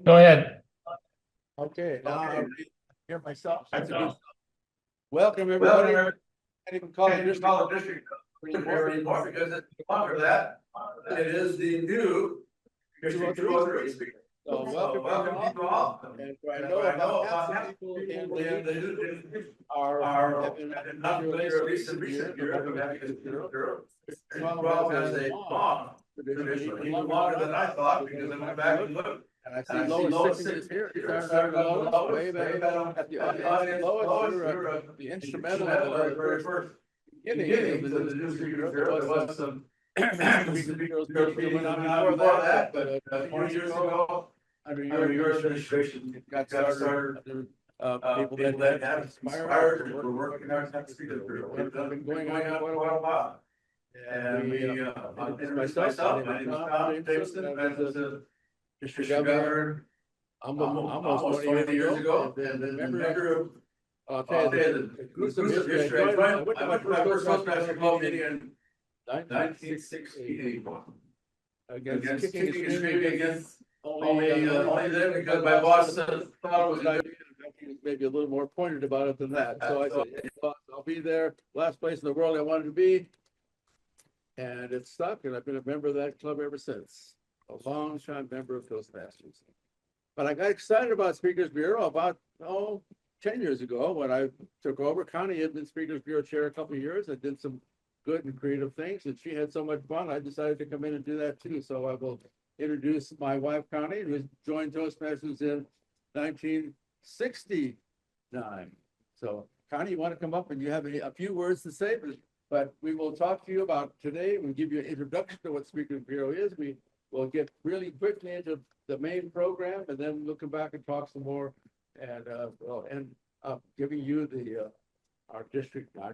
Go ahead. Okay, now I hear myself. Welcome, everybody. I didn't even call it district anymore because it's longer that. It is the new District 203 speaker. So welcome you all. And I know about half the people in the are not familiar, at least in recent years, with Ettinghausen Bureau. It's has a long tradition, even longer than I thought, because I went back and looked. And I see Lois sitting here. Lois, way back at the audience. Lois, you're the instrumental of the very first beginning of the new speaker. There was some girls went on before that, but 20 years ago, under your administration, got started. People that have inspired, we're working on that speaker. We've been going on for quite a while. And myself, my name is Tom Davidson. I was a district governor almost 20 years ago, and then member of the Gruesome History. I went to my first Toastmasters club meeting in 1968. Against kicking and screaming against only then, because my boss thought it was an idea. Maybe a little more pointed about it than that. So I said, I'll be there. Last place in the world I wanted to be. And it stuck, and I've been a member of that club ever since. A long time member of Toastmasters. But I got excited about Speakers Bureau about 10 years ago when I took over. Connie had been Speakers Bureau chair a couple of years. I did some good and creative things, and she had so much fun. I decided to come in and do that too. So I will introduce my wife, Connie, who joined Toastmasters in 1969. So Connie, you want to come up and you have a few words to say, but we will talk to you about today. We'll give you an introduction to what Speakers Bureau is. We will get really quickly into the main program, and then we'll come back and talk some more. And we'll end up giving you our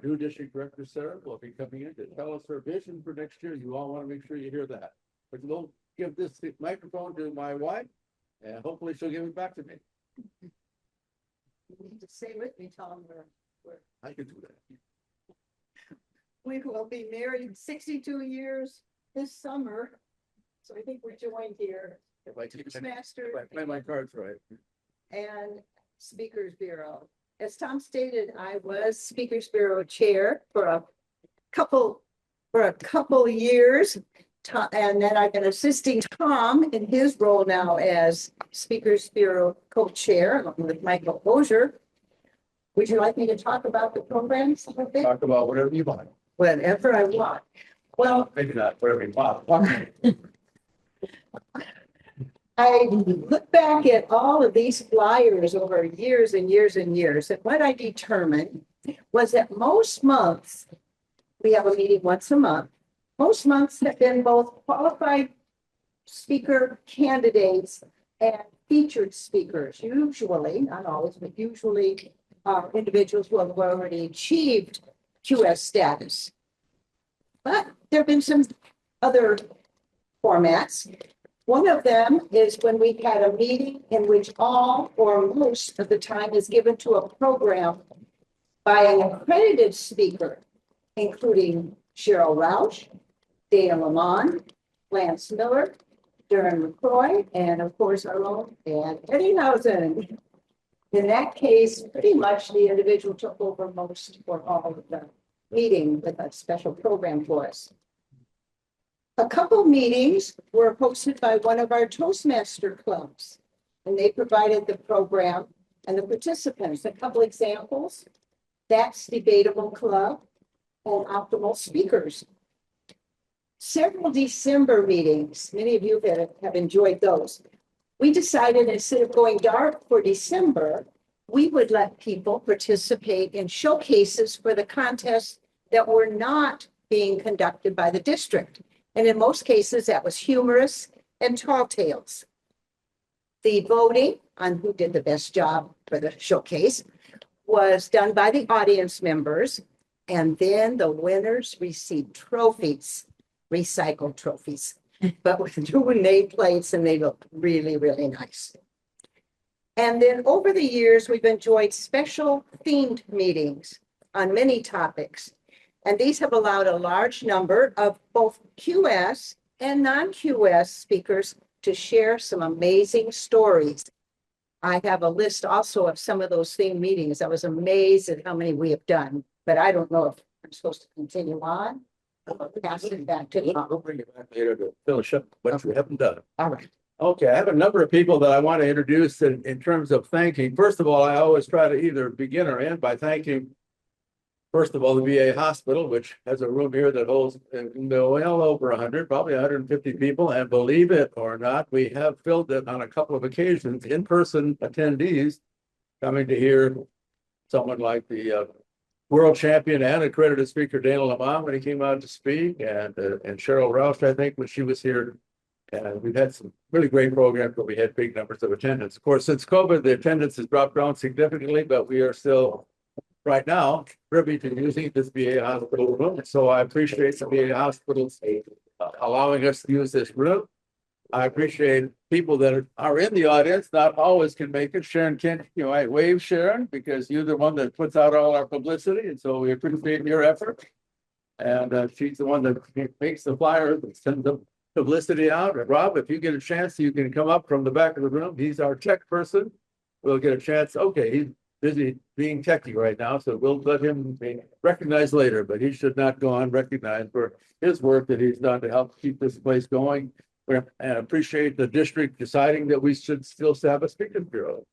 new district director, Sarah, will be coming in to tell us her vision for next year. You all want to make sure you hear that. But we'll give this microphone to my wife, and hopefully she'll give it back to me. You need to stay with me, Tom. I can do that. We will be married 62 years this summer. So I think we're joined here. If I take Toastmasters. if I play my cards right. And Speakers Bureau. As Tom stated, I was Speakers Bureau chair for a couple of years. And then I've been assisting Tom in his role now as Speakers Bureau co-chair along with Michael Hosier. Would you like me to talk about the programs a little bit? Talk about whatever you want. Whatever I want. Well, Maybe not whatever you want. I look back at all of these flyers over years and years and years, and what I determined was that most months, we have a meeting once a month, most months have been both qualified speaker candidates and featured speakers, usually, not always, but usually individuals who have already achieved QS status. But there have been some other formats. One of them is when we had a meeting in which all or most of the time is given to a program by an accredited speaker, including Cheryl Rausch, Dana Lamont, Lance Miller, Darren McCoy, and of course our own Ed Ettinghausen. In that case, pretty much the individual took over most or all of the meeting with a special program for us. A couple meetings were hosted by one of our Toastmaster clubs, and they provided the program and the participants. A couple examples, That's Debatable Club and Optimal Speakers. Several December meetings, many of you have enjoyed those. We decided instead of going dark for December, we would let people participate in showcases for the contests that were not being conducted by the district. And in most cases, that was humorous and tall tales. The voting on who did the best job for the showcase was done by the audience members. And then the winners received trophies, recycled trophies, but with new nameplates, and they look really, really nice. And then over the years, we've enjoyed special themed meetings on many topics. And these have allowed a large number of both QS and non-QS speakers to share some amazing stories. I have a list also of some of those theme meetings. I was amazed at how many we have done, but I don't know if I'm supposed to continue on. I'll pass it back to We'll Tom. bring it back later to finish up what we haven't done. All right. Okay, I have a number of people that I want to introduce in terms of thanking. First of all, I always try to either begin or end by thanking, first of all, the VA hospital, which has a room here that holds well over 100, probably 150 people. And believe it or not, we have filled it on a couple of occasions, in-person attendees coming to hear someone like the world champion and accredited speaker Dana Lamont when he came out to speak, and Cheryl Roush, I think, when she was here. And we've had some really great programs, but we had big numbers of attendance. Of course, since COVID, the attendance has dropped down significantly, but we are still right now privy to using this VA hospital room. So I appreciate the VA hospitals allowing us to use this room. I appreciate people that are in the audience, not always can make it. Sharon Kent, I wave Sharon because you're the one that puts out all our publicity. And so we appreciate your effort. And she's the one that makes the flyers and sends the publicity out. And Rob, if you get a chance, you can come up from the back of the room. He's our tech person. We'll get a chance. Okay, he's busy being techie right now, so we'll let him be recognized later, but he should not go unrecognized for his work that he's done to help keep this place going. And appreciate the district deciding that we should still have a speakers bureau.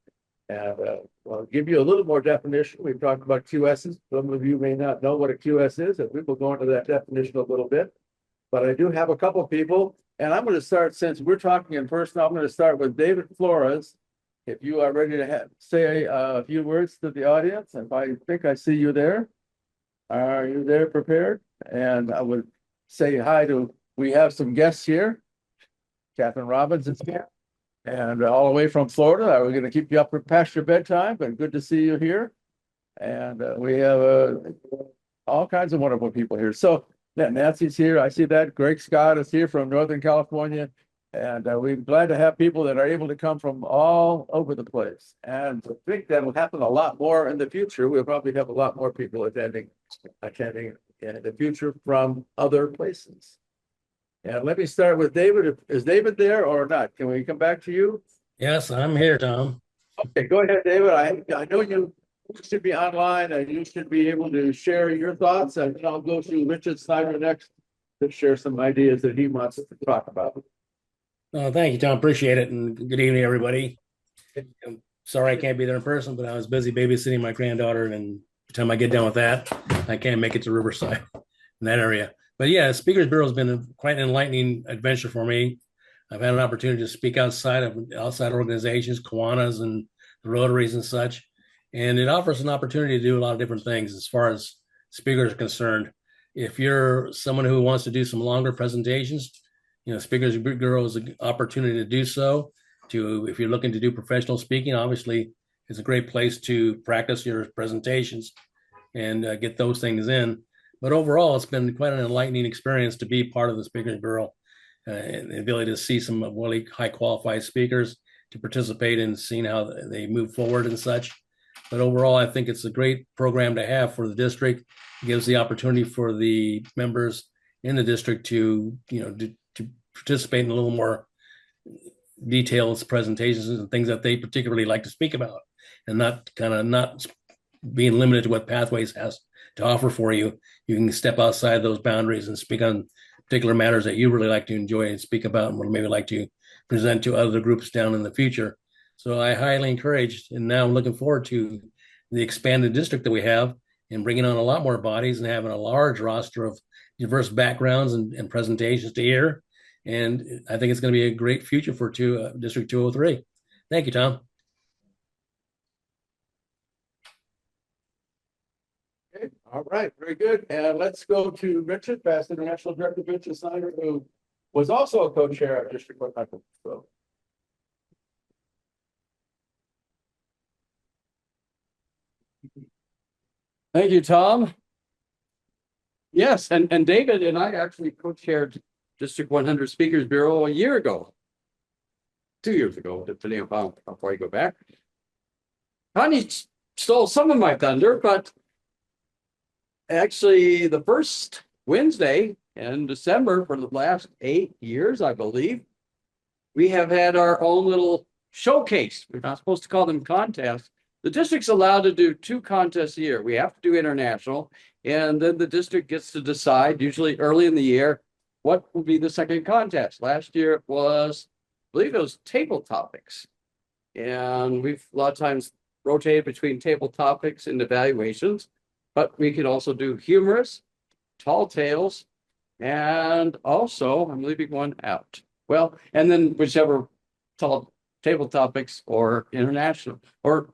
And I'll give you a little more definition. We've talked about QSs. Some of you may not know what a QS is, and we will go into that definition a little bit. But I do have a couple of people, and I'm going to start, since we're talking in person, I'm going to start with David Flores. If you are ready to say a few words to the audience, if I think I see you there. Are you there prepared? And I would say hi to, we have some guests here. Catherine Robbins is here. And all the way from Florida. We're going to keep you up past your bedtime, but good to see you here. And we have all kinds of wonderful people here. So Nancy's here. I see that. Greg Scott is here from Northern California. And we're glad to have people that are able to come from all over the place. And I think that will happen a lot more in the future. We'll probably have a lot more people attending in the future from other places. And let me start with David. Is David there or not? Can we come back to you? Yes, I'm here, Tom. Okay, go ahead, David. I know you should be online and you should be able to share your thoughts. And I'll go to Richard Snyder next to share some ideas that he wants to talk about. Thank you, Tom. Appreciate it. And good evening, everybody. I'm sorry I can't be there in person, but I was busy babysitting my granddaughter. And by the time I get done with that, I can't make it to Riverside in that area. But yeah, Speakers Bureau has been quite an enlightening adventure for me. I've had an opportunity to speak outside organizations, Kiwanis and the Rotaries and such. And it offers an opportunity to do a lot of different things as far as speakers are concerned. If you're someone who wants to do some longer presentations, Speakers Bureau is an opportunity to do so. If you're looking to do professional speaking, obviously it's a great place to practice your presentations and get those things in. But overall, it's been quite an enlightening experience to be part of the Speakers Bureau and the ability to see some really high qualified speakers, to participate in seeing how they move forward and such. But overall, I think it's a great program to have for the district. It gives the opportunity for the members in the district to participate in a little more detailed presentations and things that they particularly like to speak about, and not being limited to what Pathways has to offer for you. You can step outside those boundaries and speak on particular matters that you really like to enjoy and speak about, and would maybe like to present to other groups down in the future. So I highly encourage, and now I'm looking forward to the expanded district that we have and bringing on a lot more bodies and having a large roster of diverse backgrounds and presentations to hear. And I think it's going to be a great future for District 203. Thank you, Tom. Okay, all right, very good. And let's go to Richard, past International Director Richard Snyder, who was also a co-chair of District 100. So. Thank you, Tom. Yes, and David and I actually co-chaired District 100 Speakers Bureau a year ago. 2 years ago, depending upon how far you go back. Connie stole some of my thunder, but actually the first Wednesday in December for the last 8 years, I believe. We have had our own little showcase. We're not supposed to call them contests. The district's allowed to do 2 contests a year. We have to do international, and then the district gets to decide, usually early in the year, what will be the second contest. Last year it was, I believe it was table topics. And we've a lot of times rotated between table topics and evaluations, but we could also do humorous, tall tales, and also I'm leaving one out. Well, and then whichever table topics or international or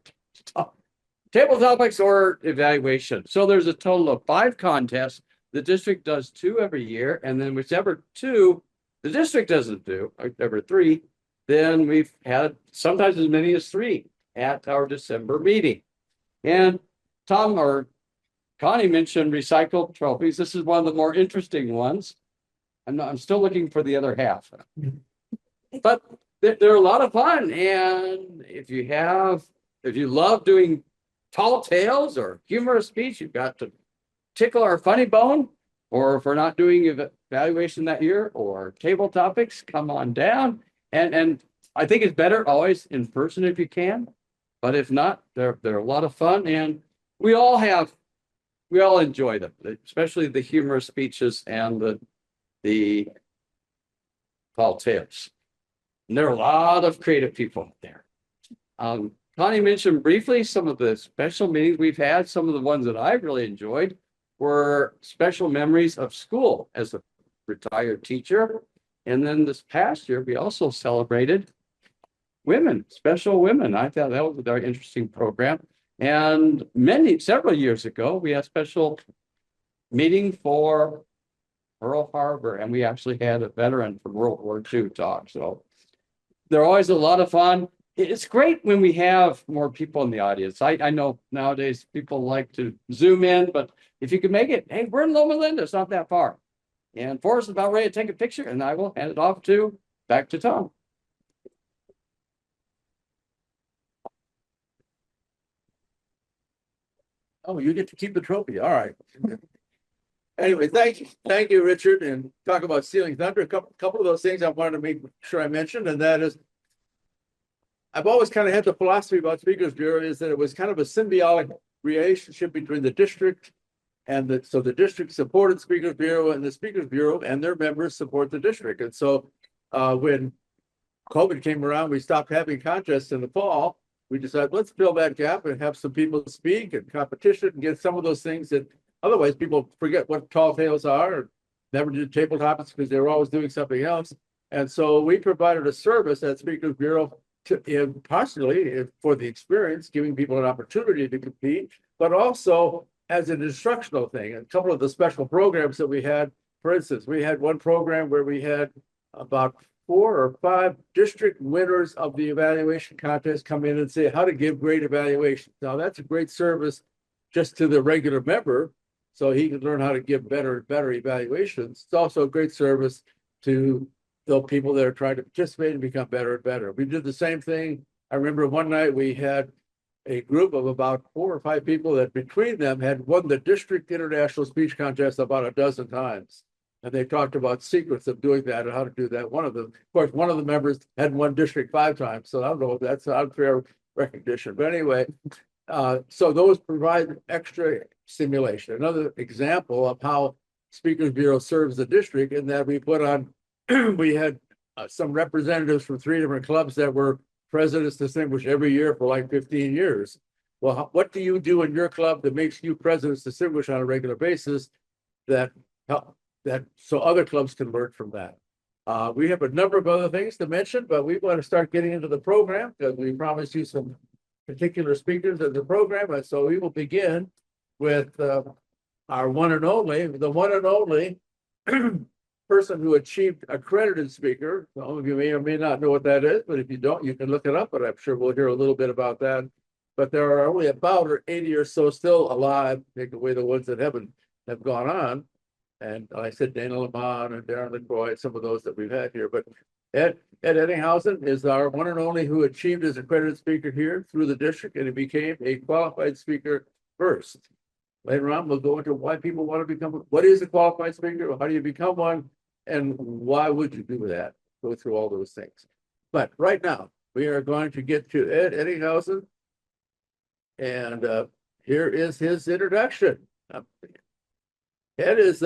table topics or evaluation. So there's a total of 5 contests. The district does 2 every year, and then whichever 2 the district doesn't do, every 3, then we've had sometimes as many as 3 at our December meeting. And Tom or Connie mentioned recycled trophies. This is one of the more interesting ones. I'm still looking for the other half, but they're a lot of fun. And if you love doing tall tales or humorous speech, you've got to tickle our funny bone. Or if we're not doing evaluation that year or table topics, come on down. And I think it's better always in person if you can. But if not, they're a lot of fun, and we all enjoy them, especially the humorous speeches and the tall tales. And there are a lot of creative people there. Connie mentioned briefly some of the special meetings we've had. Some of the ones that I've really enjoyed were special memories of school as a retired teacher. And then this past year, we also celebrated special women. I thought that was a very interesting program. And several years ago, we had a special meeting for Pearl Harbor, and we actually had a veteran from World War II talk. So they're always a lot of fun. It's great when we have more people in the audience. I know nowadays people like to zoom in, but if you can make it, hey, we're in Loma Linda, it's not that far. And Forrest is about ready to take a picture, and I will hand it off back to Tom. Oh, you get to keep the trophy. All right. Anyway, thank you, Richard. And talk about stealing thunder. A couple of those things I wanted to make sure I mentioned, and that is, I've always kind of had the philosophy about Speakers Bureau is that it was kind of a symbiotic relationship between the district and so the district supported Speakers Bureau, and the Speakers Bureau and their members support the district. And so when COVID came around, we stopped having contests in the fall. We decided, let's fill that gap and have some people speak and competition and get some of those things that otherwise people forget what tall tales are or never did table topics because they were always doing something else. And so we provided a service at Speakers Bureau partially for the experience, giving people an opportunity to compete, but also as an instructional thing. A couple of the special programs that we had, for instance, we had one program where we had about 4 or 5 district winners of the evaluation contest come in and say how to give great evaluations. Now that's a great service just to the regular member, so he can learn how to give better evaluations. It's also a great service to the people that are trying to participate and become better and better. We did the same thing. I remember one night we had a group of about 4 or 5 people that between them had won the district international speech contest about a dozen times. And they talked about secrets of doing that and how to do that. One of the members had won district 5 times. So I don't know if that's unfair recognition. But anyway, so those provide extra stimulation. Another example of how Speakers Bureau serves the district in that we put on, we had some representatives from 3 different clubs that were presidents distinguished every year for like 15 years. Well, what do you do in your club that makes you presidents distinguished on a regular basis that so other clubs can learn from that? We have a number of other things to mention, but we want to start getting into the program because we promised you some particular speakers of the program. And so we will begin with our one and only person who achieved accredited speaker. Some of you may or may not know what that is, but if you don't, you can look it up, but I'm sure we'll hear a little bit about that. But there are only about 80 or so still alive, take away the ones that have gone on. And I said Dana Lamont and Darren LaCroix, some of those that we've had here. But Ed Ettinghausen is our one and only who achieved as accredited speaker here through the district, and he became a qualified speaker first. Later on, we'll go into why people want to become, what is a qualified speaker, how do you become one, and why would you do that? Go through all those things. But right now, we are going to get to Ed Ettinghausen. And here is his introduction. Ed is,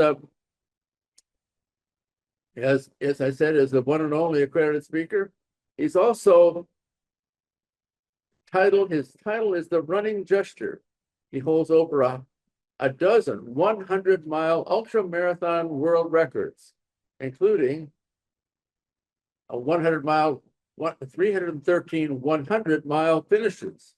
as I said, is the one and only accredited speaker. He's also his title is the running Jester. He holds over a dozen 100-mile ultra marathon world records, including a 100-mile, 313 100-mile finishes.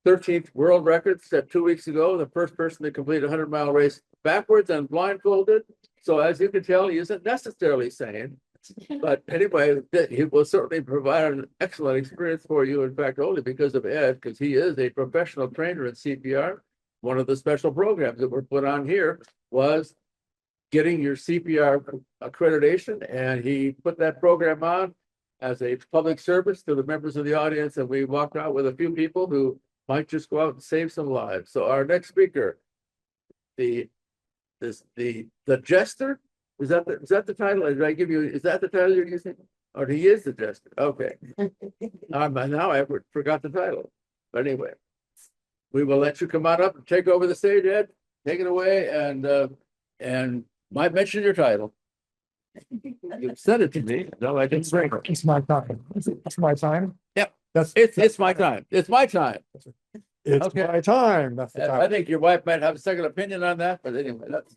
13th world record set 2 weeks ago, the first person to complete a 100-mile race backwards and blindfolded. So as you can tell, he isn't necessarily sane. But anyway, he will certainly provide an excellent experience for you. In fact, only because of Ed, because he is a professional trainer in CPR. One of the special programs that were put on here was getting your CPR accreditation, and he put that program on as a public service to the members of the audience. And we walked out with a few people who might just go out and save some lives. So our next speaker, the Jester. Is that the title? Did I give you? Is that the title you're using? Or he is the Jester? Okay. Now I forgot the title. But anyway, we will let you come on up and take over the stage, Ed. Take it away, and might mention your title. You said it to me. No, I didn't bring it. It's my time. It's my time. Yep. That's It's my time. It's my time. it's okay. my time. That's the I time. think your wife might have a second opinion on that, but anyway, that's.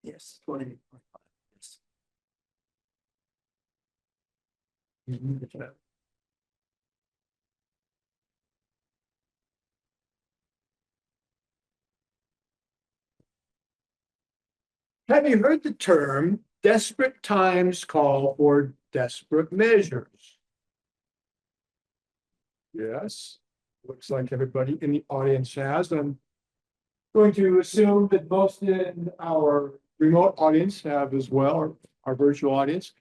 Yes, 20. Have you heard the term desperate times call for desperate measures? Yes, looks like everybody in the audience has. I'm going to assume that most in our remote audience have as well, or our virtual audience.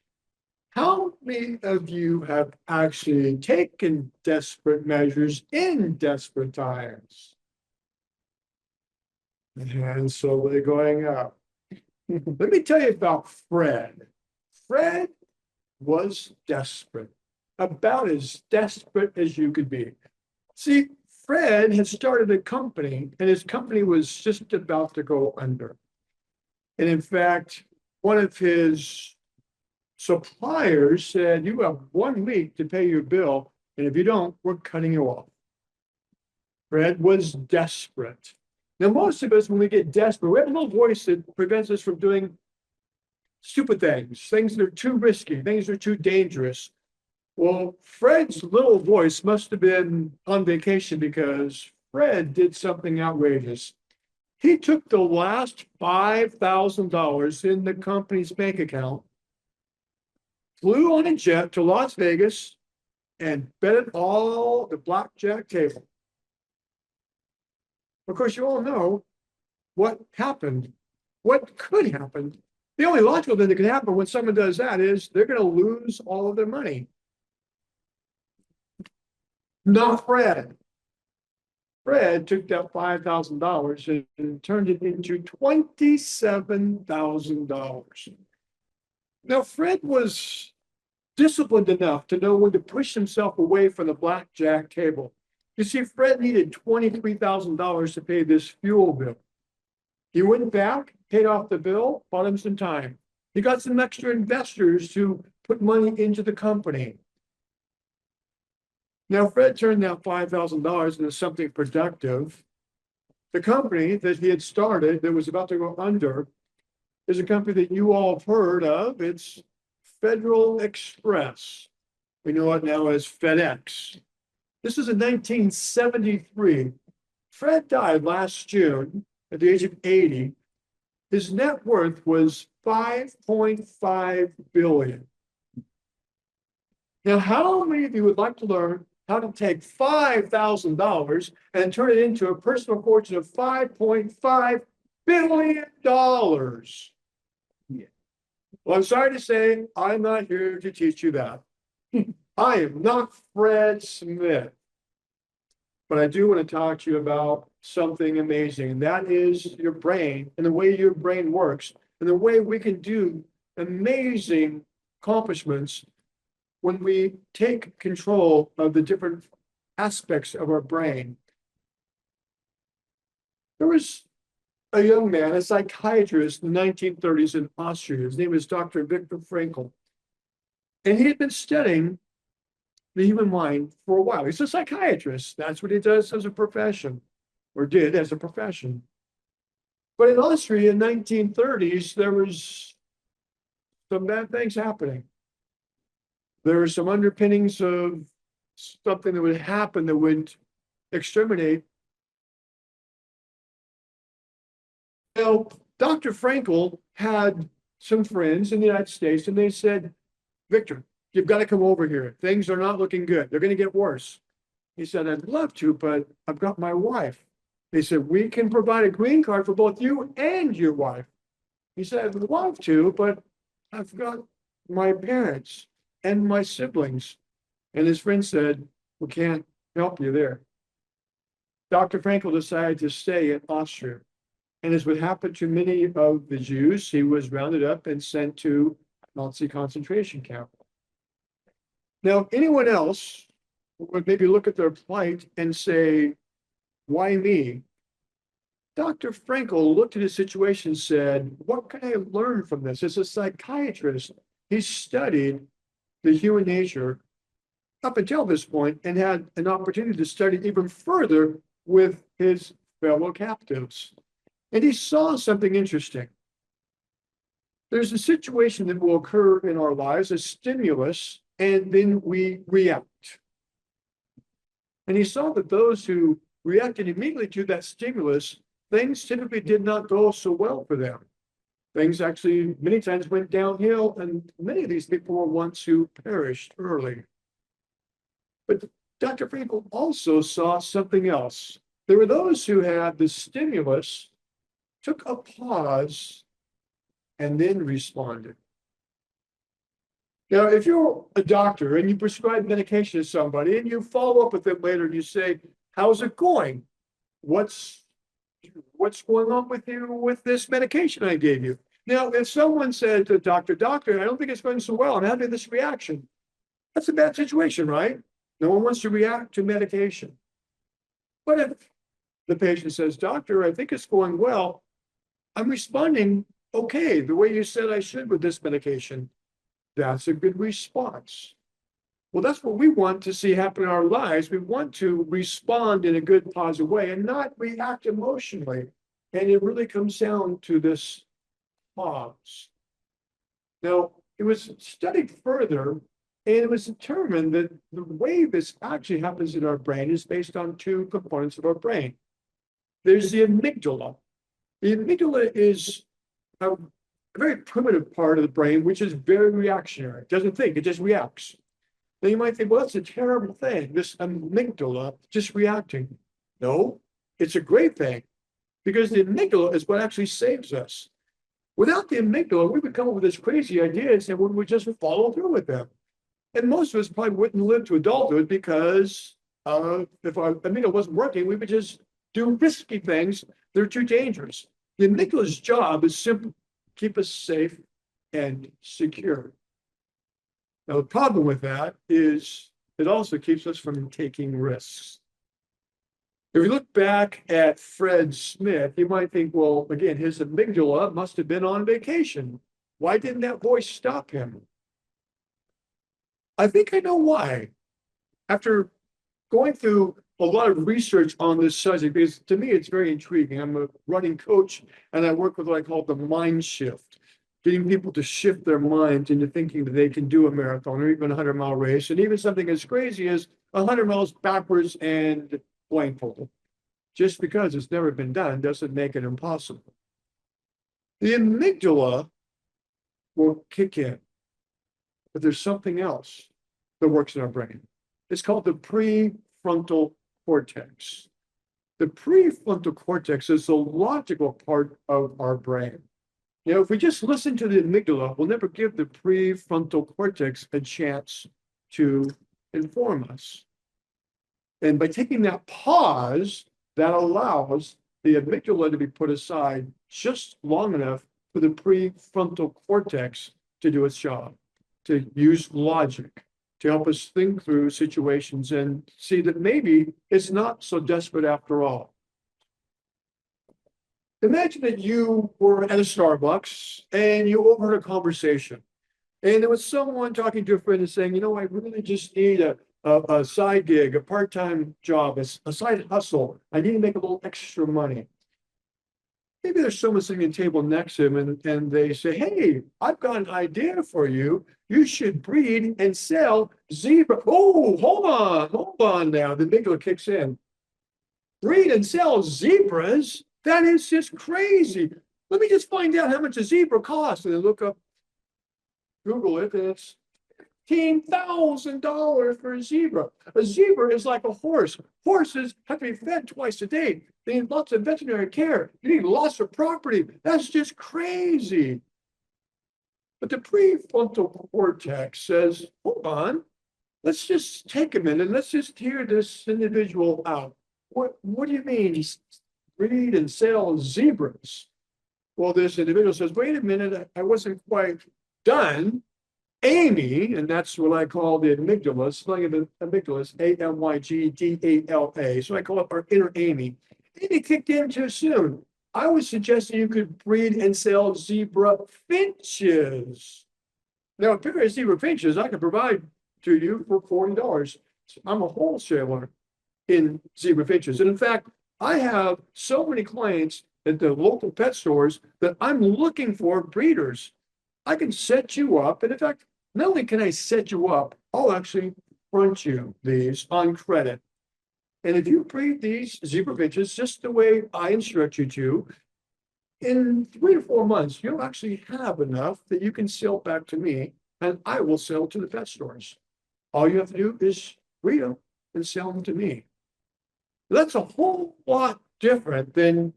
How many of you have actually taken desperate measures in desperate times? And so they're going up. Let me tell you about Fred. Fred was desperate, about as desperate as you could be. See, Fred had started a company, and his company was just about to go under. And in fact, one of his suppliers said, "You have 1 week to pay your bill, and if you don't, we're cutting you off." Fred was desperate. Now, most of us, when we get desperate, we have a little voice that prevents us from doing stupid things that are too risky, things that are too dangerous. Well, Fred's little voice must have been on vacation, because Fred did something outrageous. He took the last $5,000 in the company's bank account, flew on a jet to Las Vegas, and bet it all at the blackjack table. Of course, you all know what happened, what could happen. The only logical thing that can happen when someone does that is they're going to lose all of their money. Not Fred. Fred took that $5,000 and turned it into $27,000. Now, Fred was disciplined enough to know when to push himself away from the blackjack table. You see, Fred needed $23,000 to pay this fuel bill. He went back, paid off the bill, bought him some time. He got some extra investors to put money into the company. Now, Fred turned that $5,000 into something productive. The company that he had started that was about to go under is a company that you all have heard of. It's Federal Express. We know it now as FedEx. This is in 1973. Fred died last June at the age of 80. His net worth was $5.5 billion. Now, how many of you would like to learn how to take $5,000 and turn it into a personal fortune of $5.5 billion. Well, I'm sorry to say, I'm not here to teach you that. I am not Fred Smith. But I do want to talk to you about something amazing, and that is your brain and the way your brain works and the way we can do amazing accomplishments when we take control of the different aspects of our brain. There was a young man, a psychiatrist in the 1930s in Austria. His name is Dr. Viktor Frankl. And he had been studying the human mind for a while. He's a psychiatrist. That's what he does as a profession, or did as a profession. But in Austria in the 1930s, there was some bad things happening. There were some underpinnings of something that would happen that would exterminate. Now, Dr. Frankl had some friends in the United States, and they said, Victor, you've got to come over here. Things are not looking good. They're going to get worse. He said, I'd love to, but I've got my wife. They said, we can provide a green card for both you and your wife. He said, I'd love to, but I've got my parents and my siblings. And his friend said, we can't help you there. Dr. Frankl decided to stay in Austria. And as would happen to many of the Jews, he was rounded up and sent to Nazi concentration camp. Now, anyone else would maybe look at their plight and say, why me? Dr. Frankl looked at his situation and said, what can I learn from this? As a psychiatrist, he studied the human nature up until this point and had an opportunity to study even further with his fellow captives. And he saw something interesting. There's a situation that will occur in our lives, a stimulus, and then we react. And he saw that those who reacted immediately to that stimulus, things typically did not go so well for them. Things actually many times went downhill, and many of these people were ones who perished early. But Dr. Frankl also saw something else. There were those who had the stimulus, took a pause, and then responded. Now, if you're a doctor and you prescribe medication to somebody and you follow up with them later and you say, how's it going? What's going on with you with this medication I gave you? Now, if someone said to the doctor, I don't think it's going so well, I'm having this reaction. That's a bad situation, right? No one wants to react to medication. But if the patient says, doctor, I think it's going well, I'm responding okay, the way you said I should with this medication, that's a good response. Well, that's what we want to see happen in our lives. We want to respond in a good, positive way and not react emotionally. And it really comes down to this pause. Now, it was studied further, and it was determined that the way this actually happens in our brain is based on two components of our brain. There's the amygdala. The amygdala is a very primitive part of the brain, which is very reactionary. It doesn't think, it just reacts. Now you might think, well, that's a terrible thing, this amygdala just reacting. No, it's a great thing, because the amygdala is what actually saves us. Without the amygdala, we would come up with this crazy ideas and we would just follow through with them. And most of us probably wouldn't live to adulthood because if our amygdala wasn't working, we would just do risky things that are too dangerous. The amygdala's job is simply keep us safe and secure. Now, the problem with that is it also keeps us from taking risks. If you look back at Fred Smith, you might think, well, again, his amygdala must have been on vacation. Why didn't that voice stop him? I think I know why. After going through a lot of research on this subject, because to me, it's very intriguing. I'm a running coach, and I work with what I call the mind shift, getting people to shift their minds into thinking that they can do a marathon or even a 100-mile race, and even something as crazy as 100 miles backwards and blindfolded. Just because it's never been done doesn't make it impossible. The amygdala will kick in, but there's something else that works in our brain. It's called the prefrontal cortex. The prefrontal cortex is the logical part of our brain. You know, if we just listen to the amygdala, we'll never give the prefrontal cortex a chance to inform us. And by taking that pause, that allows the amygdala to be put aside just long enough for the prefrontal cortex to do its job, to use logic, to help us think through situations and see that maybe it's not so desperate after all. Imagine that you were at a Starbucks and you overheard a conversation. And there was someone talking to a friend and saying, you know, I really just need a side gig, a part-time job, a side hustle. I need to make a little extra money. Maybe there's someone sitting at the table next to him and they say, hey, I've got an idea for you. You should breed and sell zebra. Oh, hold on now. The amygdala kicks in. Breed and sell zebras? That is just crazy. Let me just find out how much a zebra costs. And then look up, Google it, and it's $15,000 for a zebra. A zebra is like a horse. Horses have to be fed twice a day. They need lots of veterinary care. You need lots of property. That's just crazy. But the prefrontal cortex says, hold on, let's just take a minute. Let's just hear this individual out. What do you mean, breed and sell zebras? Well, this individual says, wait a minute, I wasn't quite done. Amy, and that's what I call the amygdala, spelling of the amygdala is Amygdala. So I call it our inner Amy. Amy kicked in too soon. I was suggesting you could breed and sell zebra finches. Now, a pair of zebra finches I can provide to you for $40. I'm a wholesaler in zebra finches. And in fact, I have so many clients at the local pet stores that I'm looking for breeders. I can set you up. And in fact, not only can I set you up, I'll actually front you these on credit. And if you breed these zebra finches just the way I instruct you to, in 3 to 4 months, you'll actually have enough that you can sell back to me and I will sell to the pet stores. All you have to do is breed them and sell them to me. That's a whole lot different than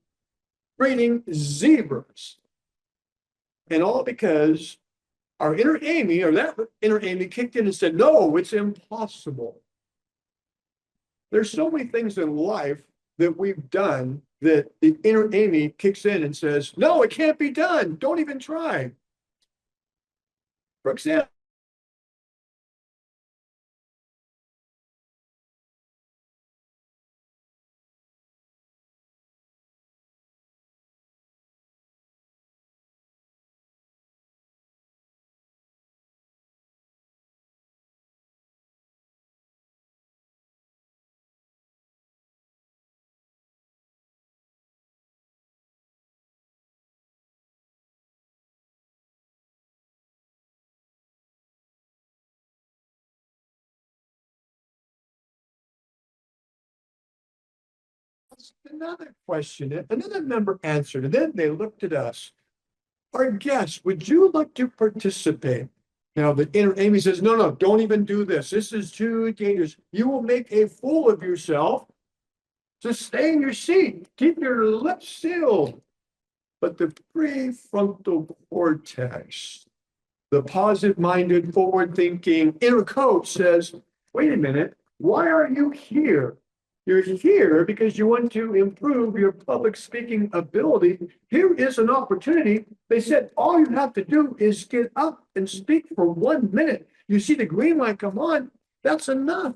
breeding zebras. And all because our inner Amy, or that inner Amy, kicked in and said, no, it's impossible. There's so many things in life that we've done that the inner Amy kicks in and says, no, it can't be done. Don't even try. For example, another question, another member answered, and then they looked at us. Our guests, would you like to participate? Now, the inner Amy says, no, don't even do this. This is too dangerous. You will make a fool of yourself. Just stay in your seat. Keep your lips sealed. But the prefrontal cortex, the positive-minded, forward-thinking inner coach says, wait a minute, why are you here? You're here because you want to improve your public speaking ability. Here is an opportunity. They said, all you have to do is get up and speak for 1 minute. You see the green light come on, that's enough.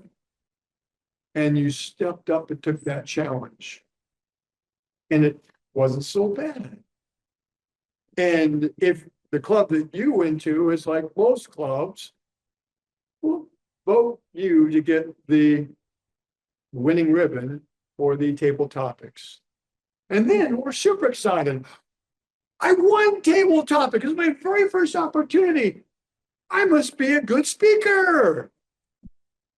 And you stepped up and took that challenge. And it wasn't so bad. And if the club that you went to is like most clubs, we'll vote you to get the winning ribbon for the table topics. And then we're super excited. I won table topic. It's my very first opportunity. I must be a good speaker.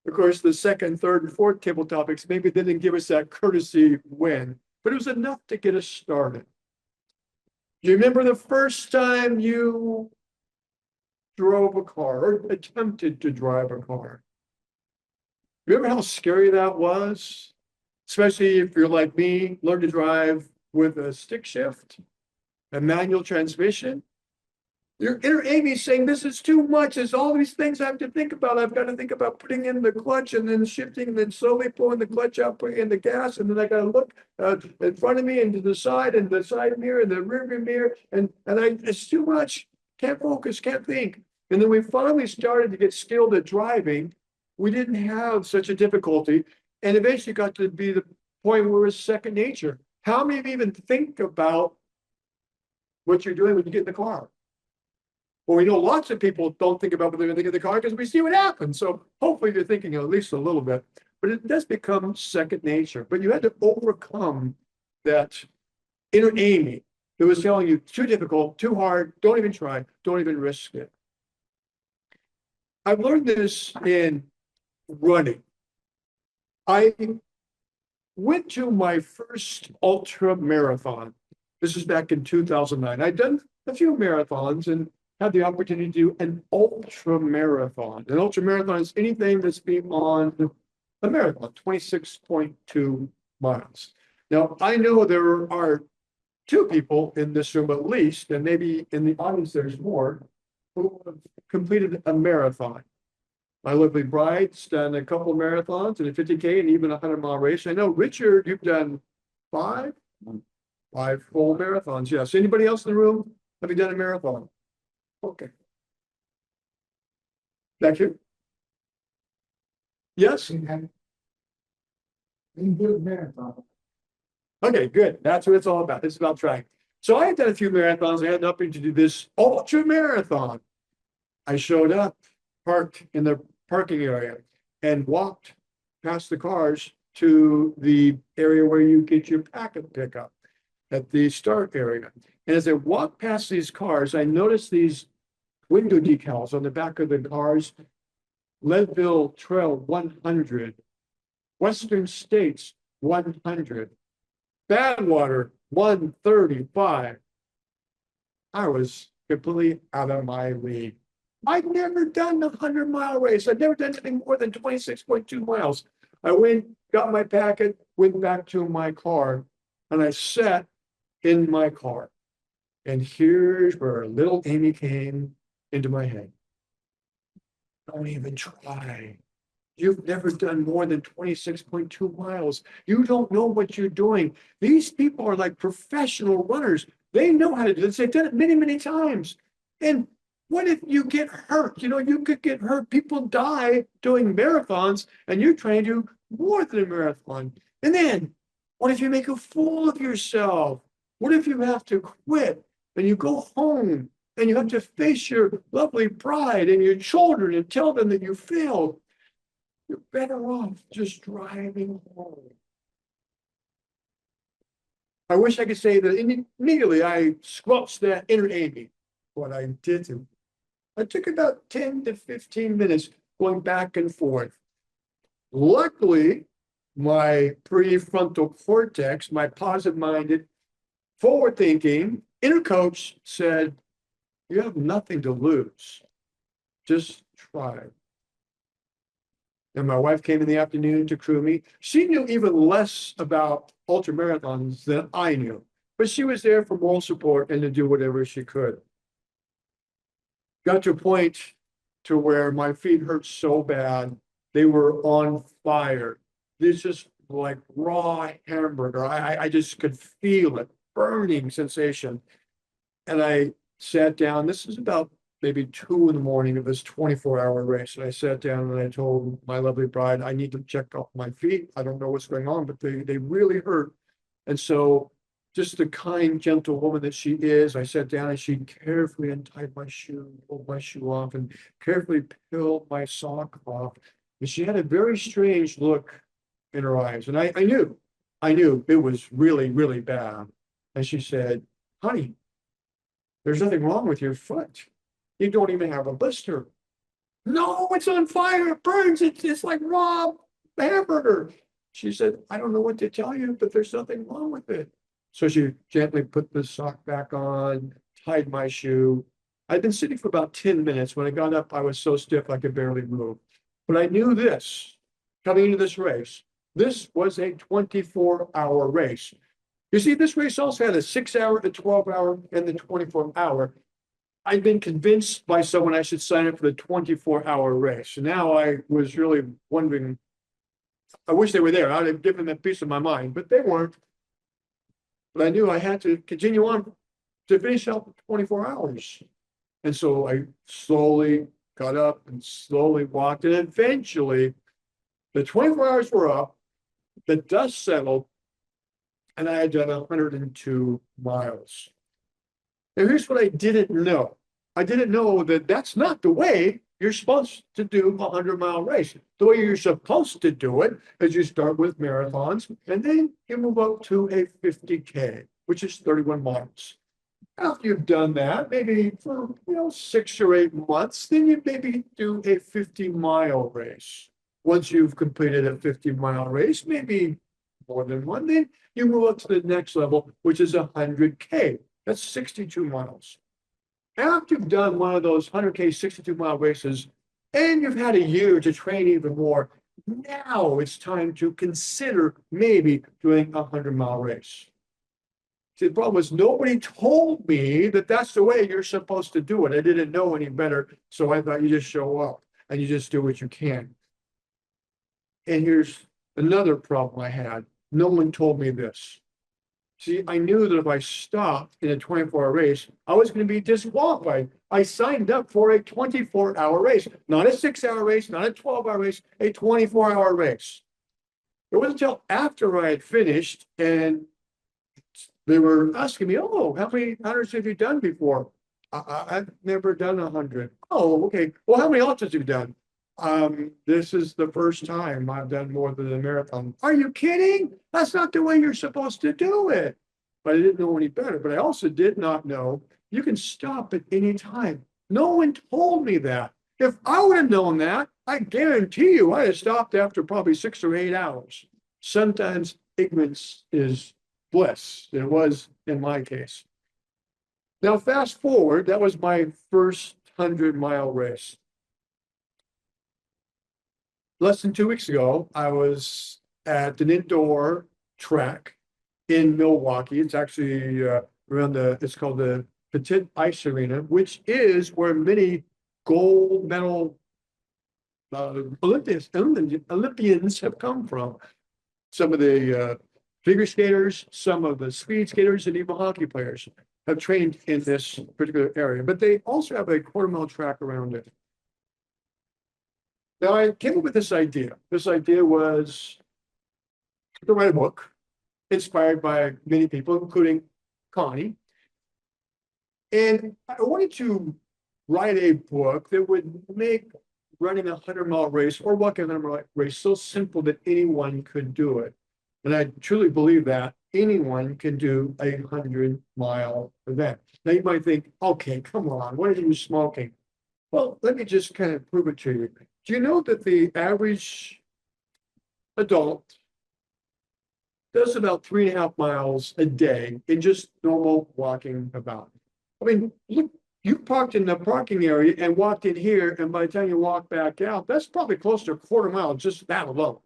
Of course, the second, third, and fourth table topics maybe they didn't give us that courtesy win, but it was enough to get us started. Do you remember the first time you drove a car or attempted to drive a car? Remember how scary that was? Especially if you're like me, learn to drive with a stick shift, a manual transmission. Your inner Amy saying, this is too much. There's all these things I have to think about. I've got to think about putting in the clutch and then shifting and then slowly pulling the clutch out, putting in the gas. And then I got to look in front of me and to the side and the side mirror and the rear view mirror. It's too much. Can't focus, can't think. And then we finally started to get skilled at driving. We didn't have such a difficulty. And eventually got to be the point where it's second nature. How many of you even think about what you're doing when you get in the car? Well, we know lots of people don't think about what they're going to think of the car because we see what happens. So hopefully you're thinking at least a little bit, but it does become second nature. But you had to overcome that inner Amy that was telling you too difficult, too hard, don't even try, don't even risk it. I've learned this in running. I went to my first ultra marathon. This is back in 2009. I'd done a few marathons and had the opportunity to do an ultra marathon. An ultra marathon is anything that's beyond a marathon, 26.2 miles. Now, I know there are two people in this room at least, and maybe in the audience there's more, who have completed a marathon. My lovely bride's done a couple of marathons and a 50K and even a 100-mile race. I know, Richard, you've done five full marathons. Yes. Anybody else in the room? Have you done a marathon? Okay. Thank you. Yes? Okay, good. That's what it's all about. It's about trying. So I had done a few marathons. I had the opportunity to do this ultra marathon. I showed up, parked in the parking area, and walked past the cars to the area where you get your packet pickup at the start area. And as I walked past these cars, I noticed these window decals on the back of the cars: Leadville Trail 100, Western States 100, Badwater 135. I was completely out of my league. I'd never done a 100-mile race. I'd never done anything more than 26.2 miles. I went, got my packet, went back to my car, and I sat in my car. And here's where little Amy came into my head. Don't even try. You've never done more than 26.2 miles. You don't know what you're doing. These people are like professional runners. They know how to do this. They've done it many, many times. And what if you get hurt? You know, you could get hurt. People die doing marathons, and you're trying to do more than a marathon. And then, what if you make a fool of yourself? What if you have to quit and you go home and you have to face your lovely bride and your children and tell them that you failed? You're better off just driving home. I wish I could say that immediately I squelched that inner Amy, but I didn't. I took about 10 to 15 minutes going back and forth. Luckily, my prefrontal cortex, my positive-minded, forward-thinking inner coach said, you have nothing to lose. Just try. And my wife came in the afternoon to crew me. She knew even less about ultramarathons than I knew, but she was there for moral support and to do whatever she could. Got to a point to where my feet hurt so bad, they were on fire. This just like raw hamburger. I just could feel it, burning sensation. And I sat down. This is about maybe 2 in the morning of this 24-hour race. And I sat down and I told my lovely bride, I need to check off my feet. I don't know what's going on, but they really hurt. And so just the kind, gentle woman that she is, I sat down and she carefully untied my shoe, pulled my shoe off, and carefully peeled my sock off. And she had a very strange look in her eyes. And I knew it was really, really bad. And she said, honey, there's nothing wrong with your foot. You don't even have a blister. No, it's on fire. It burns. It's like raw hamburger. She said, I don't know what to tell you, but there's nothing wrong with it. So she gently put the sock back on, tied my shoe. I'd been sitting for about 10 minutes. When I got up, I was so stiff I could barely move. But I knew this. coming into this race. This was a 24-hour race. You see, this race also had a 6-hour, the 12-hour, and the 24-hour. I'd been convinced by someone I should sign up for the 24-hour race. Now I was really wondering, I wish they were there. I'd have given them a piece of my mind, but they weren't. But I knew I had to continue on to finish out 24 hours. And so I slowly got up and slowly walked, and eventually the 24 hours were up, the dust settled, and I had done 102 miles. And here's what I didn't know. I didn't know that that's not the way you're supposed to do a 100-mile race. The way you're supposed to do it is you start with marathons, and then you move up to a 50K, which is 31 miles. After you've done that, maybe for 6 or 8 months, then you maybe do a 50-mile race. Once you've completed a 50-mile race, maybe more than one, then you move up to the next level, which is 100K. That's 62 miles. After you've done one of those 100K 62-mile races, and you've had a year to train even more, now it's time to consider maybe doing a 100-mile race. See, the problem was nobody told me that that's the way you're supposed to do it. I didn't know any better, so I thought you just show up and you just do what you can. And here's another problem I had. No one told me this. See, I knew that if I stopped in a 24-hour race, I was going to be disqualified. I signed up for a 24-hour race, not a 6-hour race, not a 12-hour race, a 24-hour race. It wasn't until after I had finished and they were asking me, oh, how many hundreds have you done before? I've never done 100. Oh, okay. Well, how many ultras have you done? This is the first time I've done more than a marathon. Are you kidding? That's not the way you're supposed to do it. But I didn't know any better. But I also did not know you can stop at any time. No one told me that. If I would have known that, I guarantee you I'd have stopped after probably 6 or 8 hours. Sometimes ignorance is bliss. It was in my case. Now, fast forward, that was my first 100-mile race. Less than 2 weeks ago, I was at an indoor track in Milwaukee. It's actually it's called the Petit Ice Arena, which is where many gold medal Olympians have come from. Some of the figure skaters, some of the speed skaters, and even hockey players have trained in this particular area. But they also have a quarter-mile track around it. Now, I came up with this idea. This idea was to write a book inspired by many people, including Connie. And I wanted to write a book that would make running a 100-mile race or walking a 100-mile race so simple that anyone could do it. And I truly believe that anyone can do a 100-mile event. Now, you might think, okay, come on, what are you smoking? Well, let me just kind of prove it to you. Do you know that the average adult does about 3.5 miles a day in just normal walking about? I mean, look, you parked in the parking area and walked in here, and by the time you walk back out, that's probably close to a quarter mile, just that alone.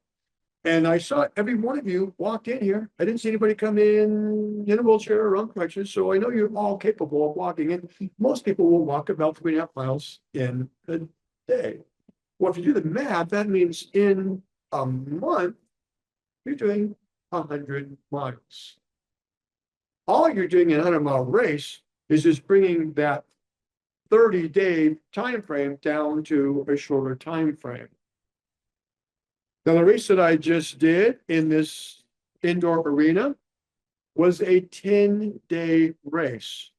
And I saw every one of you walked in here. I didn't see anybody come in a wheelchair or on crutches, so I know you're all capable of walking in. Most people will walk about 3.5 miles in a day. Well, if you do the math, that means in a month, you're doing 100 miles. All you're doing in a 100-mile race is just bringing that 30-day time frame down to a shorter time frame. Now, the race that I just did in this indoor arena was a 10-day race.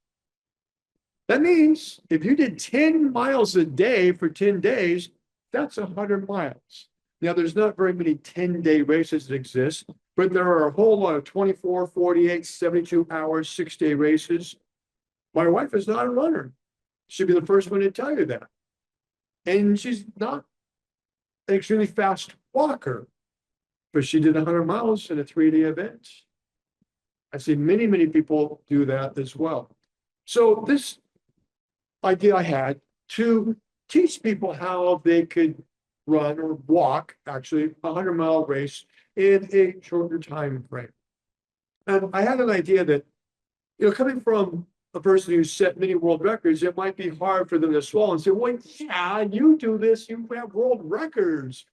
That means if you did 10 miles a day for 10 days, that's 100 miles. Now, there's not very many 10-day races that exist, but there are a whole lot of 24, 48, 72 hours, 6-day races. My wife is not a runner. She'd be the first one to tell you that. And she's not an extremely fast walker, but she did 100 miles in a 3-day event. I see many, many people do that as well. So this idea I had to teach people how they could run or walk, actually, a 100-mile race in a shorter time frame. And I had an idea that, coming from a person who's set many world records, it might be hard for them to swallow and say, well, yeah, you do this, you have world records.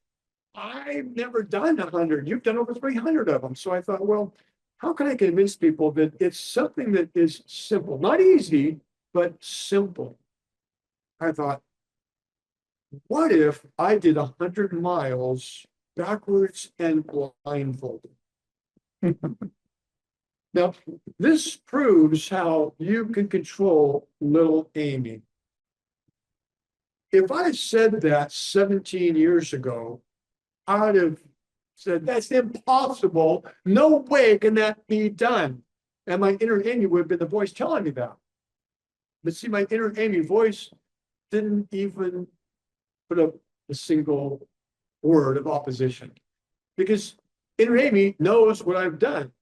I've never done 100. You've done over 300 of them. So I thought, well, how can I convince people that it's something that is simple, not easy, but simple? I thought, what if I did 100 miles backwards and blindfolded? Now, this proves how you can control little Amy. If I had said that 17 years ago, I'd have said, that's impossible. No way can that be done. And my inner Amy would have been the voice telling me that. But see, my inner Amy voice didn't even put up a single word of opposition, because inner Amy knows what I've done.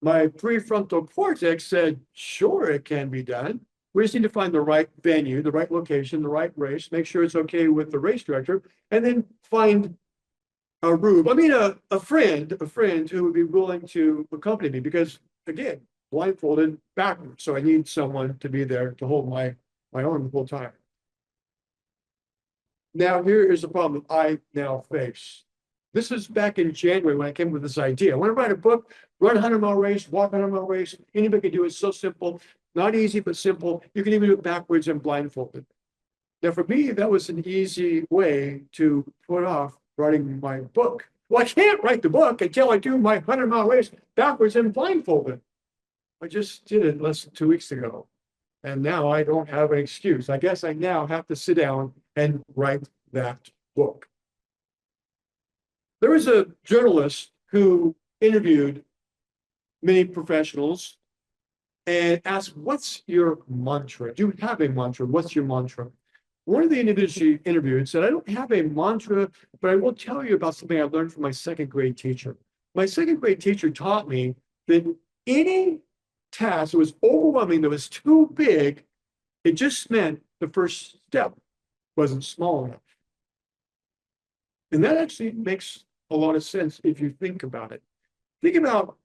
My prefrontal cortex said, sure, it can be done. We just need to find the right venue, the right location, the right race, make sure it's okay with the race director, and then find a friend who would be willing to accompany me, because again, blindfolded backwards. So I need someone to be there to hold my arm the whole time. Now, here is the problem I now face. This is back in January when I came up with this idea. I want to write a book, run a 100-mile race, walk a 100-mile race. Anybody can do it. It's so simple, not easy, but simple. You can even do it backwards and blindfolded. Now, for me, that was an easy way to put off writing my book. Well, I can't write the book until I do my 100-mile race backwards and blindfolded. I just did it less than 2 weeks ago. And now I don't have an excuse. I guess I now have to sit down and write that book. There was a journalist who interviewed many professionals and asked, what's your mantra? Do you have a mantra? What's your mantra? One of the individuals she interviewed said, I don't have a mantra, but I will tell you about something I learned from my second grade teacher. My second grade teacher taught me that any task that was overwhelming, that was too big, it just meant the first step wasn't small enough. And that actually makes a lot of sense if you think about it. Think about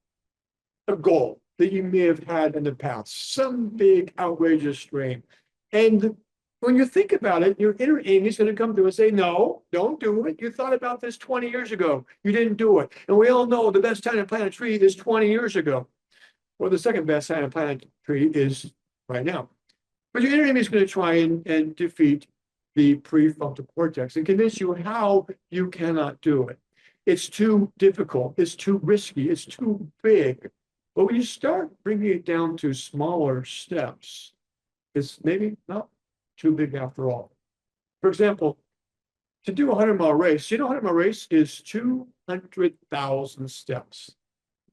a goal that you may have had in the past, some big outrageous dream. And when you think about it, your inner Amy is going to come through and say, no, don't do it. You thought about this 20 years ago. You didn't do it. And we all know the best time to plant a tree is 20 years ago. Well, the second best time to plant a tree is right now. But your inner Amy is going to try and defeat the prefrontal cortex and convince you how you cannot do it. It's too difficult. It's too risky. It's too big. But when you start bringing it down to smaller steps, it's maybe not too big after all. For example, to do a 100-mile race, 100-mile race is 200,000 steps.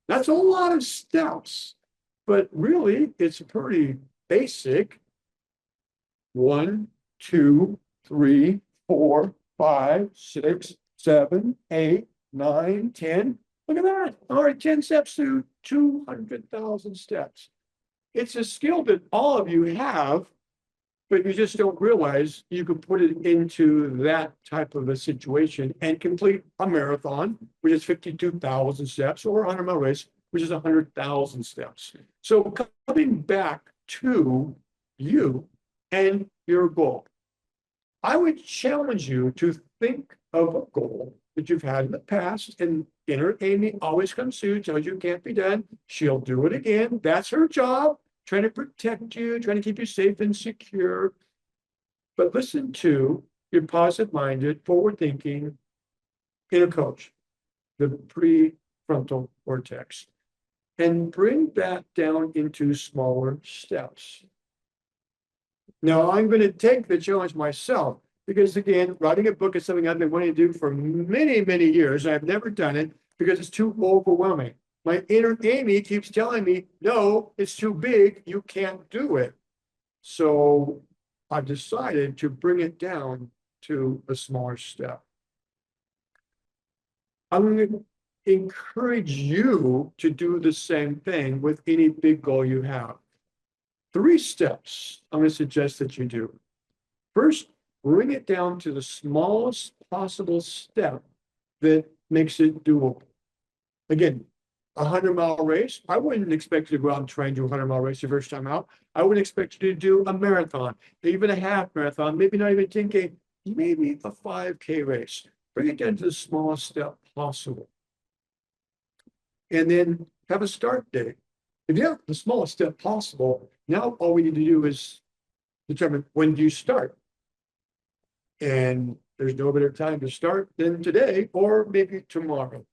That's a lot of steps, but really it's pretty basic. 1, 2, 3, 4, 5, 6, 7, 8, 9, 10. Look at that. All right, 10 steps to 200,000 steps. It's a skill that all of you have, but you just don't realize you can put it into that type of a situation and complete a marathon, which is 52,000 steps, or a 100-mile race, which is 100,000 steps. So coming back to you and your goal, I would challenge you to think of a goal that you've had in the past, and inner Amy always comes through, tells you it can't be done. She'll do it again. That's her job, trying to protect you, trying to keep you safe and secure. But listen to your positive-minded, forward-thinking inner coach, the prefrontal cortex, and bring that down into smaller steps. Now, I'm going to take the challenge myself, because again, writing a book is something I've been wanting to do for many, many years. I've never done it because it's too overwhelming. My inner Amy keeps telling me, no, it's too big. You can't do it. So I've decided to bring it down to a smaller step. I'm going to encourage you to do the same thing with any big goal you have. 3 steps I'm going to suggest that you do. First, bring it down to the smallest possible step that makes it doable. Again, 100-mile race, I wouldn't expect you to go out and try and do a 100-mile race your first time out. I would expect you to do a marathon, even a half marathon, maybe not even 10K, maybe a 5K race. Bring it down to the smallest step possible. And then have a start date. If you have the smallest step possible, now all we need to do is determine when do you start. And there's no better time to start than today or maybe tomorrow.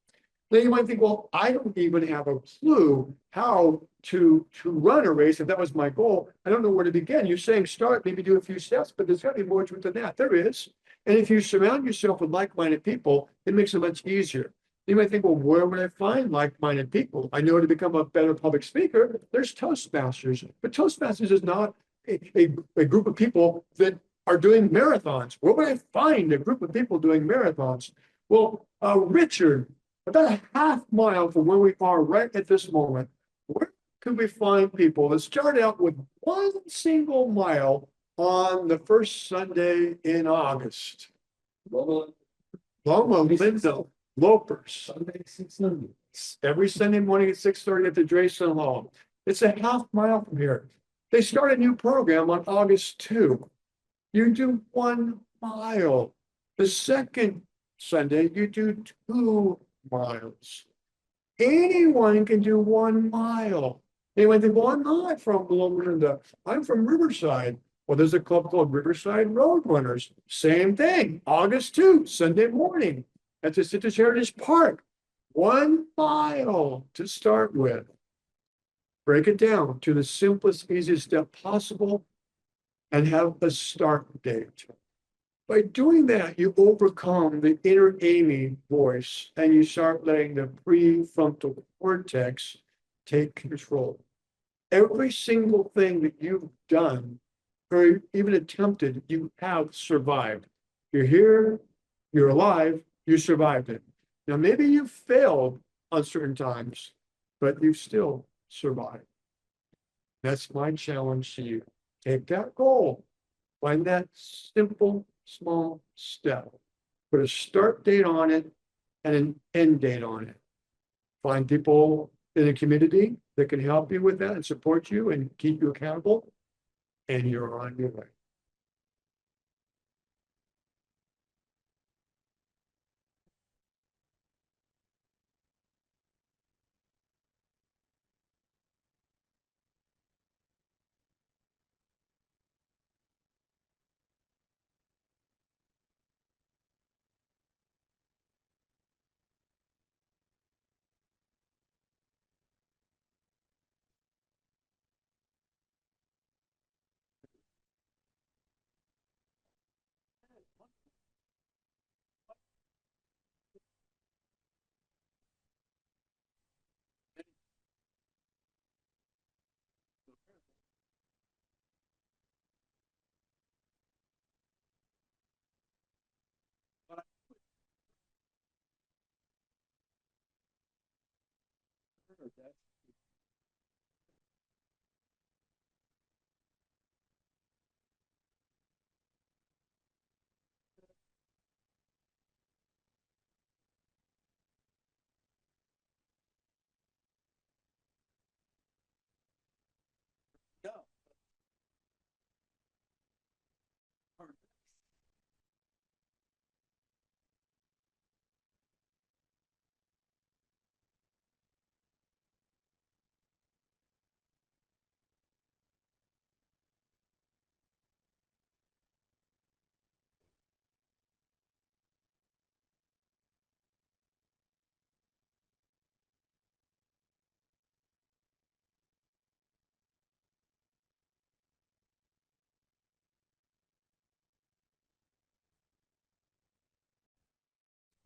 Then you might think, well, I don't even have a clue how to run a race. If that was my goal, I don't know where to begin. You're saying start, maybe do a few steps, but there's got to be more to it than that. There is. And if you surround yourself with like-minded people, it makes it much easier. You might think, well, where would I find like-minded people? I know to become a better public speaker, there's Toastmasters, but Toastmasters is not a group of people that are doing marathons. Where would I find a group of people doing marathons? Well, Richard, about a half mile from where we are right at this moment, where could we find people that start out with one single mile on the first Sunday in August? Loma Linda Lopers. Every Sunday morning at 6:30 at the Drayson Hall. It's a half mile from here. They start a new program on August 2. You do 1 mile. The second Sunday, you do 2 miles. Anyone can do 1 mile. Anyone think, well, I'm not from Loma Linda. I'm from Riverside. Well, there's a club called Riverside Road Runners. Same thing. August 2, Sunday morning at the Citrus Heritage Park. 1 mile to start with. Break it down to the simplest, easiest step possible and have a start date. By doing that, you overcome the inner Amy voice and you start letting the prefrontal cortex take control. Every single thing that you've done or even attempted, you have survived. You're here, you're alive, you survived it. Now, maybe you failed on certain times, but you've still survived. That's my challenge to you. Take that goal, find that simple, small step, put a start date on it and an end date on it. Find people in the community that can help you with that and support you and keep you accountable, and you're on your way.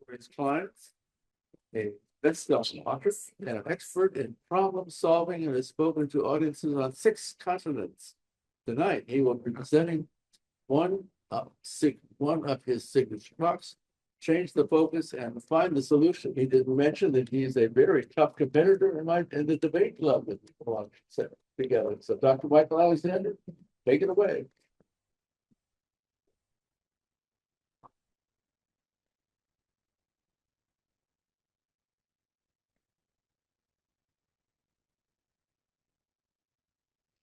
For its clients, a best-selling author and an expert in problem solving and has spoken to audiences on 6 continents. Tonight, he will be presenting one of his signature talks, change the focus and find the solution. He did mention that he's a very tough competitor in the debate club that we belong together. So Dr. Michael Alexander, take it away.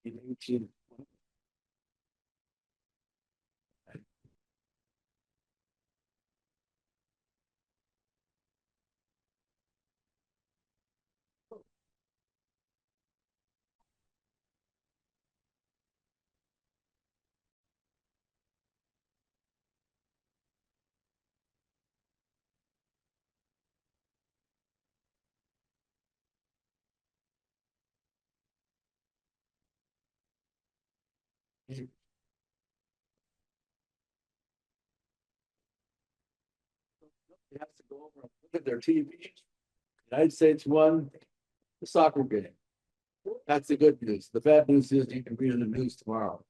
You have to go over and look at their TV. United States won the soccer game. That's the good news. The bad news is you can read in the news tomorrow.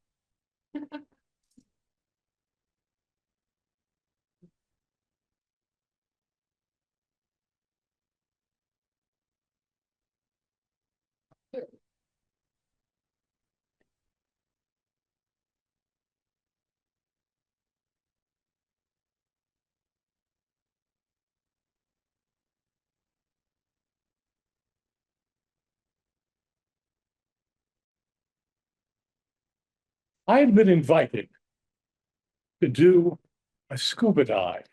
I had been invited to do a scuba dive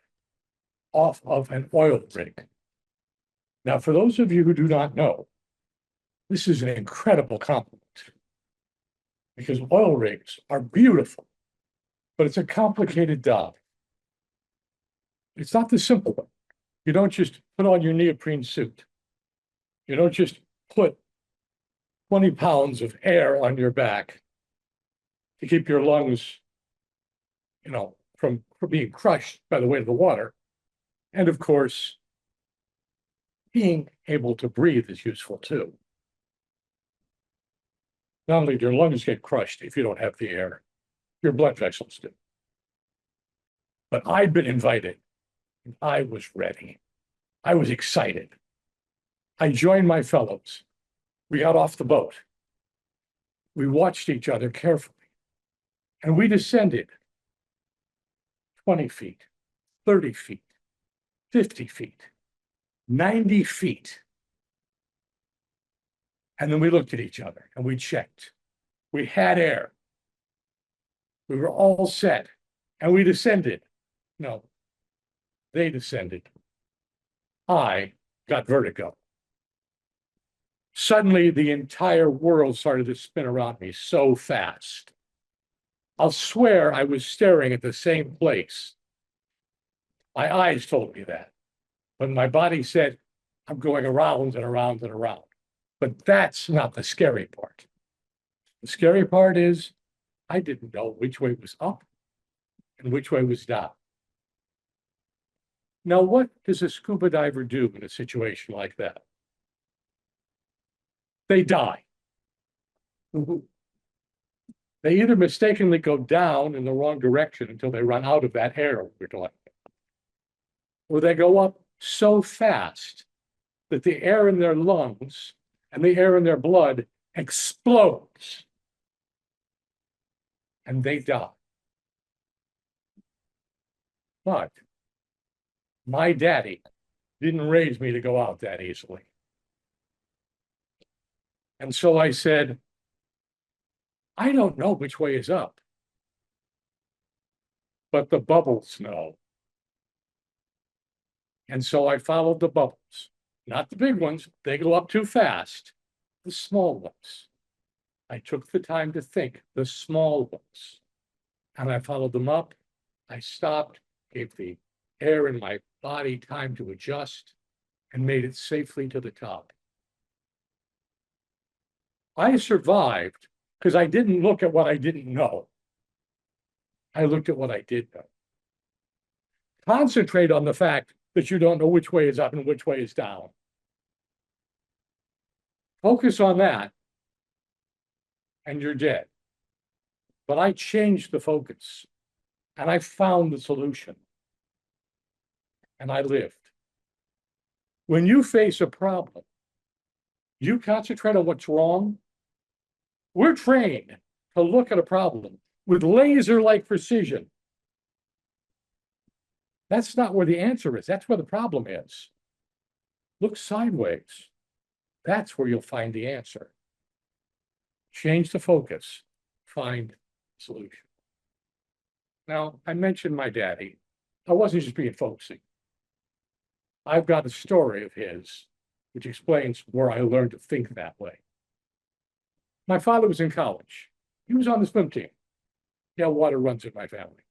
off of an oil rig. Now, for those of you who do not know, this is an incredible compliment because oil rigs are beautiful, but it's a complicated dive. It's not the simple one. You don't just put on your neoprene suit. You don't just put 20 pounds of air on your back to keep your lungs, from being crushed by the weight of the water. And of course, being able to breathe is useful too. Not only do your lungs get crushed if you don't have the air, your blood vessels do. But I'd been invited, and I was ready. I was excited. I joined my fellows. We got off the boat. We watched each other carefully, and we descended 20 feet, 30 feet, 50 feet, 90 feet. And then we looked at each other and we checked. We had air. We were all set, and we descended. No, they descended. I got vertigo. Suddenly, the entire world started to spin around me so fast. I'll swear I was staring at the same place. My eyes told me that, but my body said, I'm going around and around and around. But that's not the scary part. The scary part is I didn't know which way was up and which way was down. Now, what does a scuba diver do in a situation like that? They die. They either mistakenly go down in the wrong direction until they run out of that air we're talking about, or they go up so fast that the air in their lungs and the air in their blood explodes and they die. But my daddy didn't raise me to go out that easily. And so I said, I don't know which way is up, but the bubbles know. And so I followed the bubbles, not the big ones. They go up too fast. The small ones. I took the time to think, the small ones. And I followed them up. I stopped, gave the air in my body time to adjust, and made it safely to the top. I survived because I didn't look at what I didn't know. I looked at what I did know. Concentrate on the fact that you don't know which way is up and which way is down. Focus on that, and you're dead. But I changed the focus, and I found the solution, and I lived. When you face a problem, you concentrate on what's wrong. We're trained to look at a problem with laser-like precision. That's not where the answer is. That's where the problem is. Look sideways. That's where you'll find the answer. change the focus, find solution. Now, I mentioned my daddy. I wasn't just being folksy. I've got a story of his, which explains where I learned to think that way. My father was in college. He was on the swim team. Yeah, water runs in my family.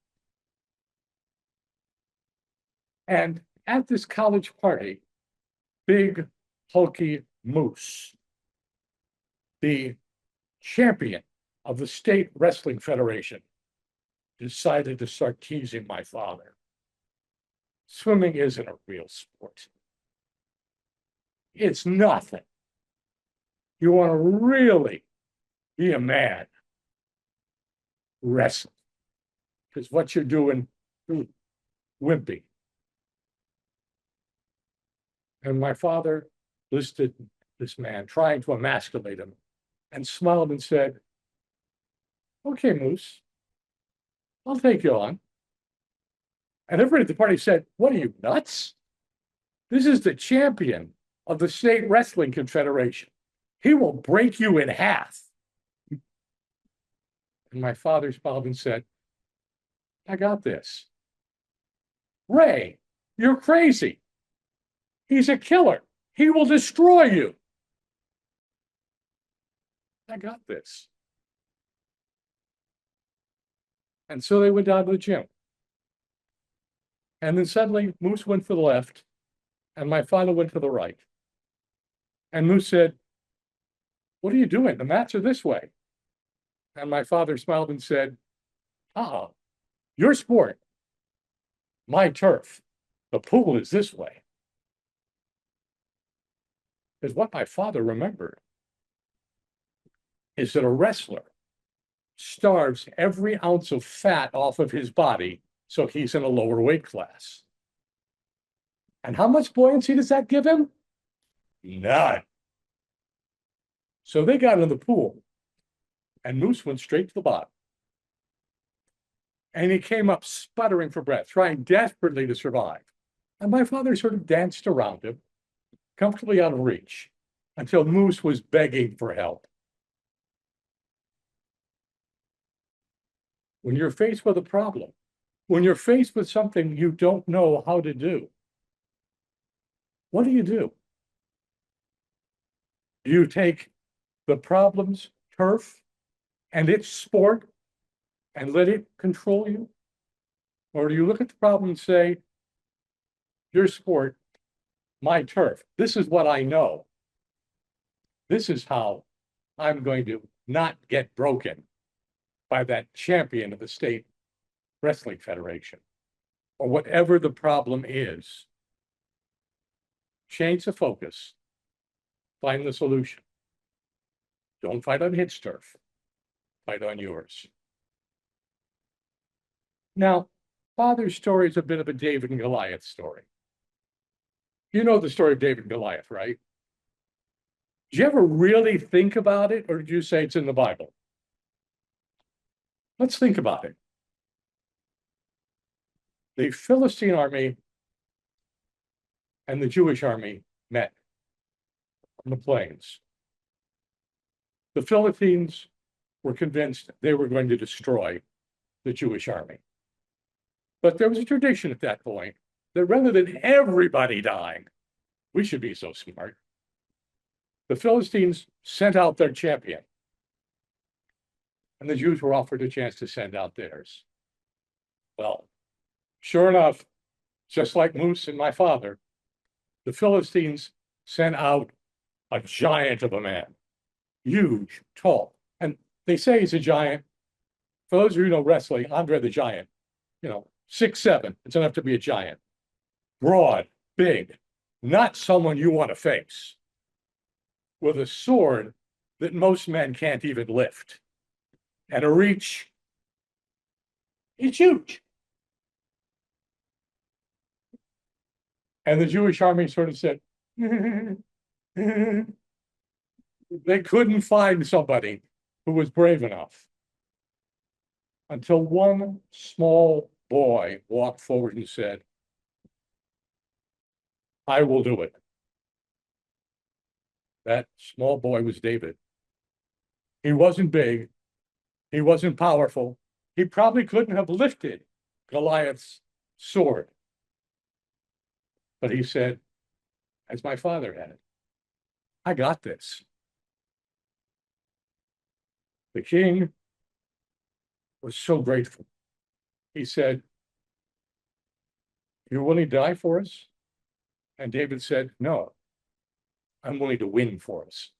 And at this college party, big, hulky Moose, the champion of the state wrestling federation, decided to start teasing my father. Swimming isn't a real sport. It's nothing. You want to really be a man, wrestle. Because what you're doing, wimpy. And my father listed this man, trying to emasculate him, and smiled and said, okay, Moose, I'll take you on. And everybody at the party said, what are you, nuts? This is the champion of the State Wrestling Confederation. He will break you in half. And my father smiled and said, I got this. Ray, you're crazy. He's a killer. He will destroy you. I got this. And so they went down to the gym. And then suddenly Moose went to the left and my father went to the right. And Moose said, what are you doing? The mats are this way. And my father smiled and said, your sport, my turf. The pool is this way. Because what my father remembered is that a wrestler starves every ounce of fat off of his body, so he's in a lower weight class. And how much buoyancy does that give him? None. So they got in the pool, and Moose went straight to the bottom. And he came up sputtering for breath, trying desperately to survive. And my father sort of danced around him, comfortably out of reach, until Moose was begging for help. When you're faced with a problem, when you're faced with something you don't know how to do, what do? Do you take the problem's turf and its sport and let it control you? Or do you look at the problem and say, your sport, my turf, this is what I know. This is how I'm going to not get broken by that champion of the State Wrestling Federation, or whatever the problem is. Change the focus, find the solution. Don't fight on his turf, fight on yours. Now, Father's story is a bit of a David and Goliath story. You know the story of David and Goliath, right? Did you ever really think about it, or did you say it's in the Bible? Let's think about it. The Philistine army and the Jewish army met on the plains. The Philistines were convinced they were going to destroy the Jewish army. But there was a tradition at that point that rather than everybody dying, we should be so smart. The Philistines sent out their champion, and the Jews were offered a chance to send out theirs. Well, sure enough, just like Moose and my father, the Philistines sent out a giant of a man, huge, tall. And they say he's a giant. For those of you who know wrestling, Andre the Giant, 6'7", it's enough to be a giant. Broad, big, not someone you want to face. With a sword that most men can't even lift. And a reach, it's huge. And the Jewish army sort of said, they couldn't find somebody who was brave enough. Until one small boy walked forward and said, I will do it. That small boy was David. He wasn't big. He wasn't powerful. He probably couldn't have lifted Goliath's sword. But he said, as my father had it, I got this. The king was so grateful. He said, "You're willing to die for us?" And David said, "No, I'm willing to win for us."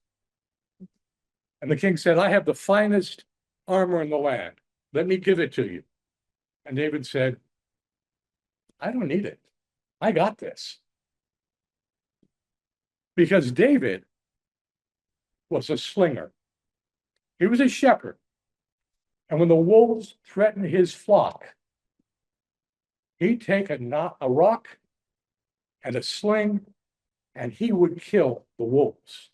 And the king said, "I have the finest armor in the land. Let me give it to you." And David said, "I don't need it. I got this." Because David was a slinger. He was a shepherd. And when the wolves threatened his flock, he'd take a rock and a sling, and he would kill the wolves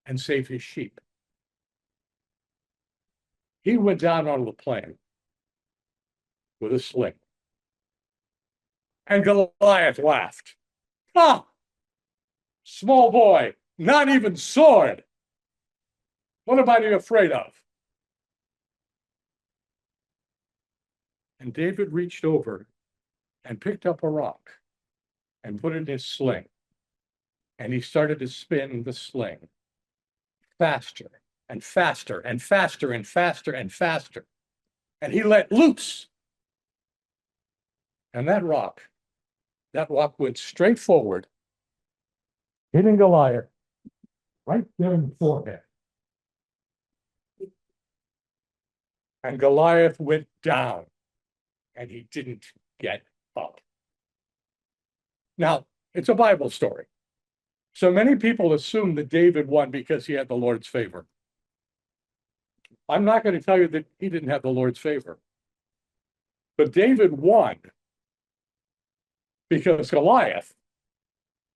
and save his sheep. He went down onto the plain with a sling. And Goliath laughed. "Ah, small boy, not even sword. What am I afraid of?" And David reached over and picked up a rock and put it in his sling. And he started to spin the sling faster and faster and faster and faster and faster. And he let loose. And that rock went straight forward, hitting Goliath right there in the forehead. And Goliath went down, and he didn't get up. Now, it's a Bible story. So many people assume that David won because he had the Lord's favor. I'm not going to tell you that he didn't have the Lord's favor. But David won because Goliath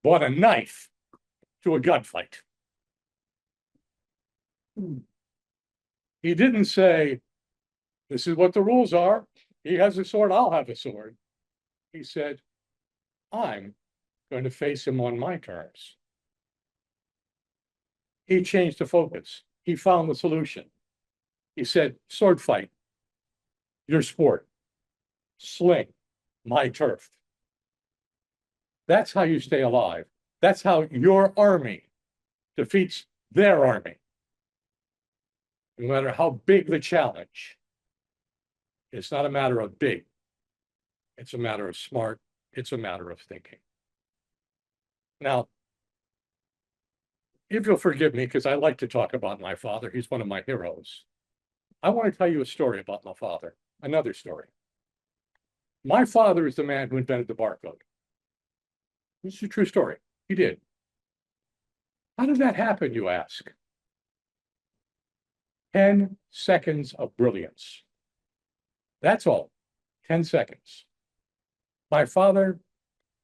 brought a knife to a gunfight. He didn't say, "This is what the rules are. He has a sword, I'll have a sword." He said, "I'm going to face him on my terms." He changed the focus. He found the solution. He said, "Sword fight, your sport. Sling, my turf." That's how you stay alive. That's how your army defeats their army. No matter how big the challenge, it's not a matter of big. It's a matter of smart. It's a matter of thinking. Now, if you'll forgive me, because I like to talk about my father, he's one of my heroes. I want to tell you a story about my father, another story. My father is the man who invented the barcode. This is a true story. He did. How did that happen, you ask? 10 seconds of brilliance. That's all. 10 seconds. My father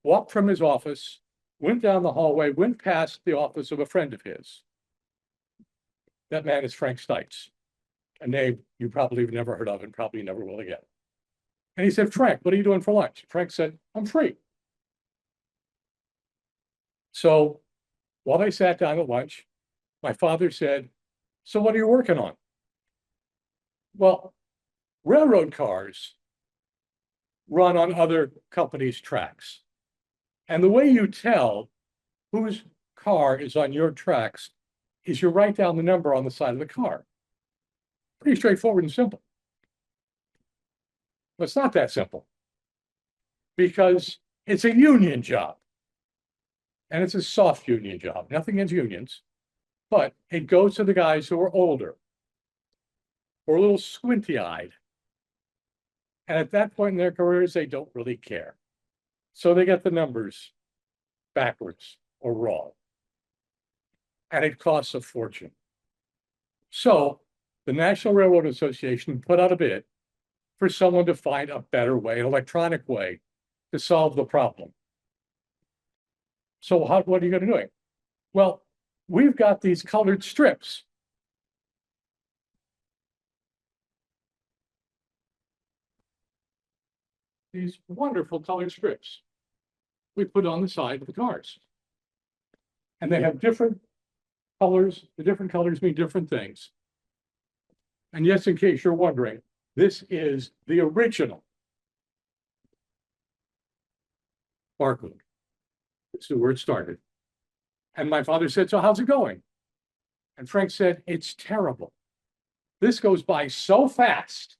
walked from his office, went down the hallway, went past the office of a friend of his. That man is Frank Stites, a name you probably have never heard of and probably never will again. And he said, "Frank, what are you doing for lunch?" Frank said, "I'm free." So while they sat down at lunch, my father said, "So what are you working on?" "Well, railroad cars run on other companies' tracks. And the way you tell whose car is on your tracks is you write down the number on the side of the car." Pretty straightforward and simple. But it's not that simple, because it's a union job. And it's a soft union job, nothing against unions, but it goes to the guys who are older or a little squinty-eyed. And at that point in their careers, they don't really care. So they get the numbers backwards or wrong. And it costs a fortune. So the National Railroad Association put out a bid for someone to find a better way, an electronic way to solve the problem. So what are you going to do? Well, we've got these colored strips. These wonderful colored strips we put on the side of the cars. And they have different colors. The different colors mean different things. And yes, in case you're wondering, this is the original barcode. This is where it started. And my father said, so how's it going? And Frank said, it's terrible. This goes by so fast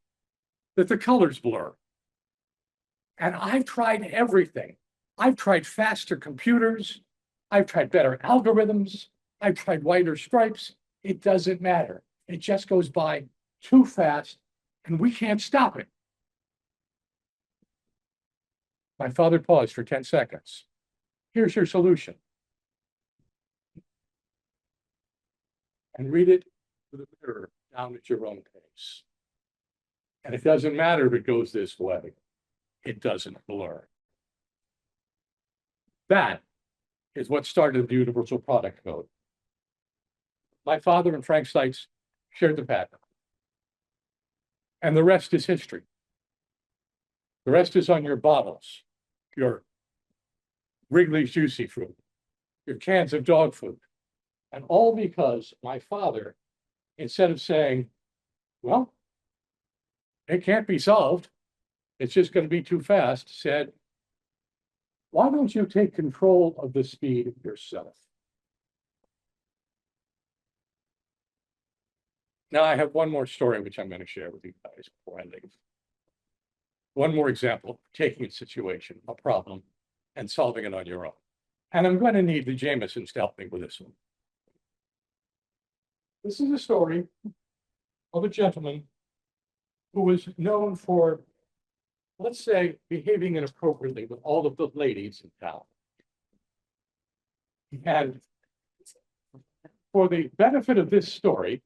that the colors blur. And I've tried everything. I've tried faster computers. I've tried better algorithms. I've tried wider stripes. It doesn't matter. It just goes by too fast and we can't stop it. My father paused for 10 seconds. Here's your solution. And read it with a mirror down at your own pace. And it doesn't matter if it goes this way. It doesn't blur. That is what started the Universal Product Code. My father and Frank Sykes shared the patent. And the rest is history. The rest is on your bottles, your Wrigley's Juicy Fruit, your cans of dog food. And all because my father, instead of saying, well, it can't be solved, it's just going to be too fast, said, why don't you take control of the speed yourself? Now I have one more story which I'm going to share with you guys before I leave. One more example, taking a situation, a problem, and solving it on your own. And I'm going to need the Jamesons to help me with this one. This is a story of a gentleman who was known for, let's say, behaving inappropriately with all of the ladies in town. And for the benefit of this story,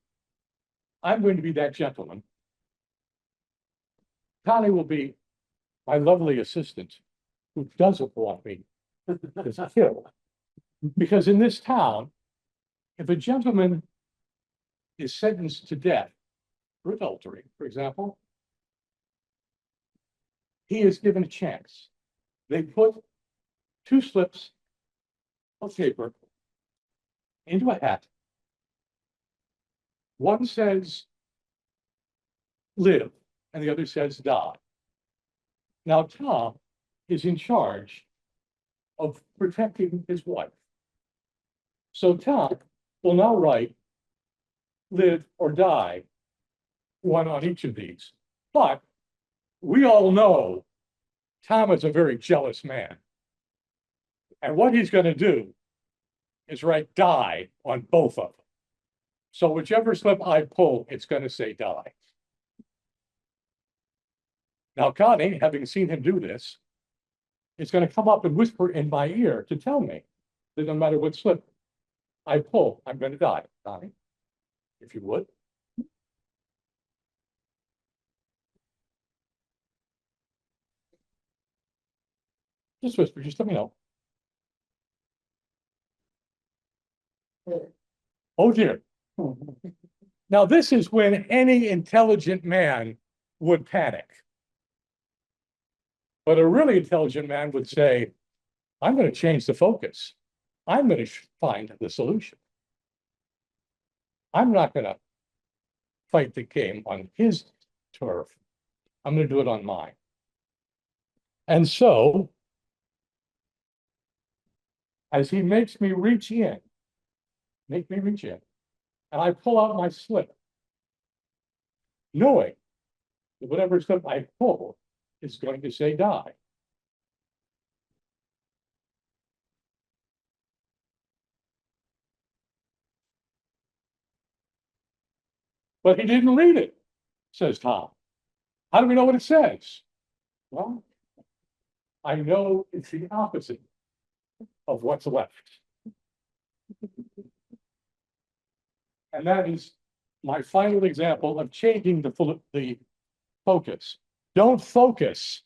I'm going to be that gentleman. Connie will be my lovely assistant who doesn't want me to kill. Because in this town, if a gentleman is sentenced to death for adultery, for example, he is given a chance. They put 2 slips of paper into a hat. One says live, and the other says die. Now, Tom is in charge of protecting his wife. So Tom will now write live or die, one on each of these. But we all know Tom is a very jealous man. And what he's going to do is write die on both of them. So whichever slip I pull, it's going to say die. Now, Connie, having seen him do this, is going to come up and whisper in my ear to tell me that no matter what slip I pull, I'm going to die. Connie, if you would. Just whisper, just let me know. Oh dear. Now, this is when any intelligent man would panic. But a really intelligent man would say, I'm going to change the focus. I'm going to find the solution. I'm not going to fight the game on his turf. I'm going to do it on mine. And so, as he makes me reach in, and I pull out my slip, knowing that whatever slip I pull is going to say die. But he didn't read it, says Tom. How do we know what it says? Well, I know it's the opposite of what's left. And that is my final example of changing the focus. Don't focus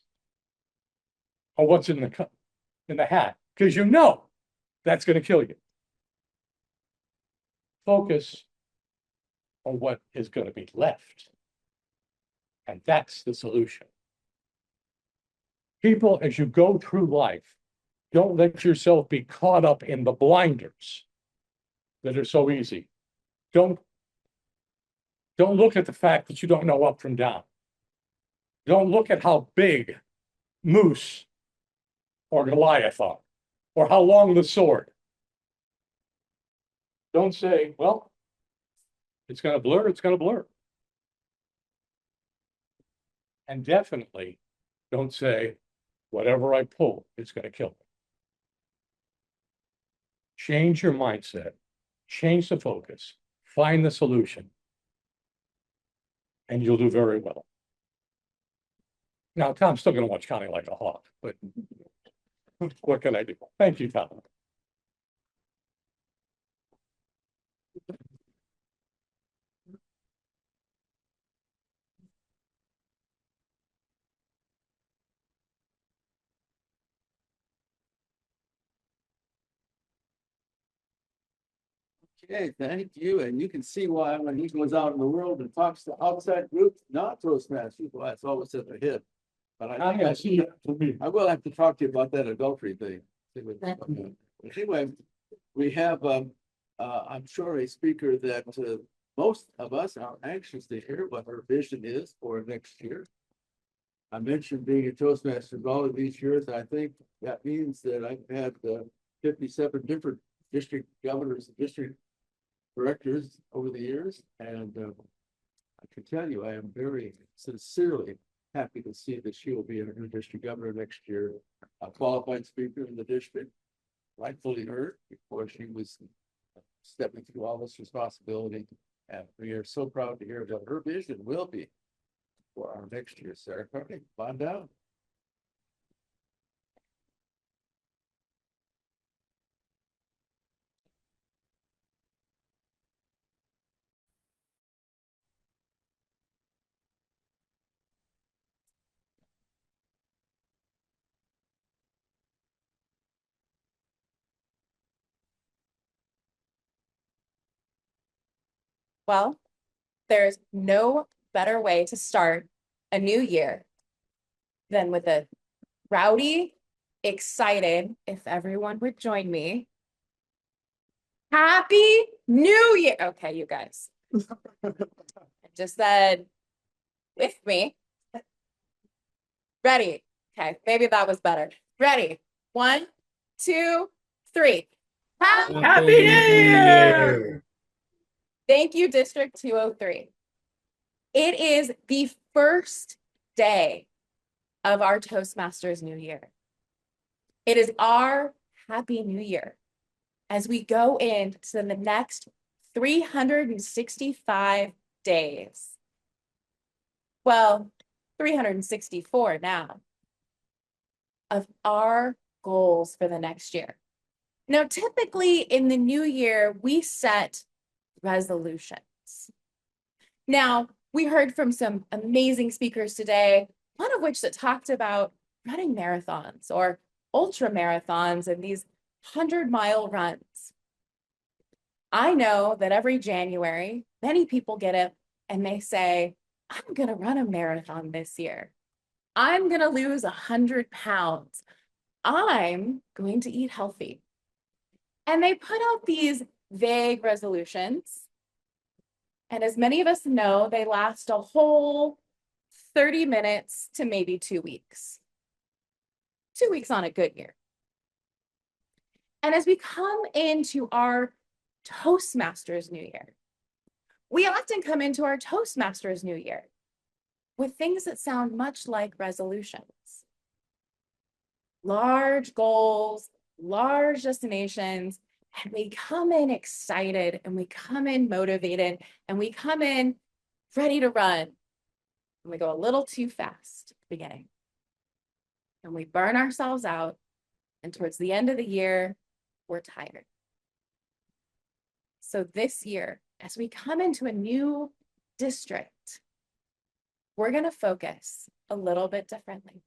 on what's in the hat, because you know that's going to kill you. Focus on what is going to be left. And that's the solution. People, as you go through life, don't let yourself be caught up in the blinders that are so easy. Don't Don't look at the fact that you don't know up from down. Don't look at how big Moose or Goliath are, or how long the sword. Don't say, well, it's gonna blur, it's gonna blur. And definitely don't say, whatever I pull, it's gonna kill me. Change your mindset, change the focus, find the solution, and you'll do very well. Now, Tom's still gonna watch Counting Like a Hawk, but what can I do? Thank you, Tom. Okay, thank you. And you can see why when he goes out in the world and talks to outside groups, not Toastmasters, well, it's always at the hip. But I think I will have to talk to you about that adultery thing. Anyway, we have, I'm sure, a speaker that most of us are anxious to hear what her vision is for next year. I mentioned being a Toastmaster all of these years. I think that means that I've had 57 different district governors and district directors over the years. And I can tell you, I am very sincerely happy to see that she will be a new district governor next year, a qualified speaker in the district, rightfully heard, before she was stepping through all this responsibility. And we are so proud to hear what her vision will be for our next year. Sarah Cairney, come on down. Well, there's no better way to start a new year than with a rowdy, excited, if everyone would join me. Happy New Year. Okay, you guys. I just said with me. Ready. Okay, maybe that was better. Ready. 1, 2, 3. Happy New Year! Thank you, District 203. It is the first day of our Toastmasters New Year. It is our Happy New Year as we go into the next 365 days. Well, 364 now of our goals for the next year. Now, typically in the new year, we set resolutions. Now, we heard from some amazing speakers today, one of which that talked about running marathons or ultra marathons and these 100-mile runs. I know that every January, many people get up and they say, I'm going to run a marathon this year. I'm going to lose 100 pounds. I'm going to eat healthy. And they put out these vague resolutions. And as many of us know, they last a whole 30 minutes to maybe 2 weeks. 2 weeks on a good year. And as we come into our Toastmasters New Year, we often come into our Toastmasters New Year with things that sound much like resolutions. Large goals, large destinations, and we come in excited and we come in motivated and we come in ready to run. And we go a little too fast at the beginning. And we burn ourselves out. And towards the end of the year, we're tired. So this year, as we come into a new district, we're going to focus a little bit differently.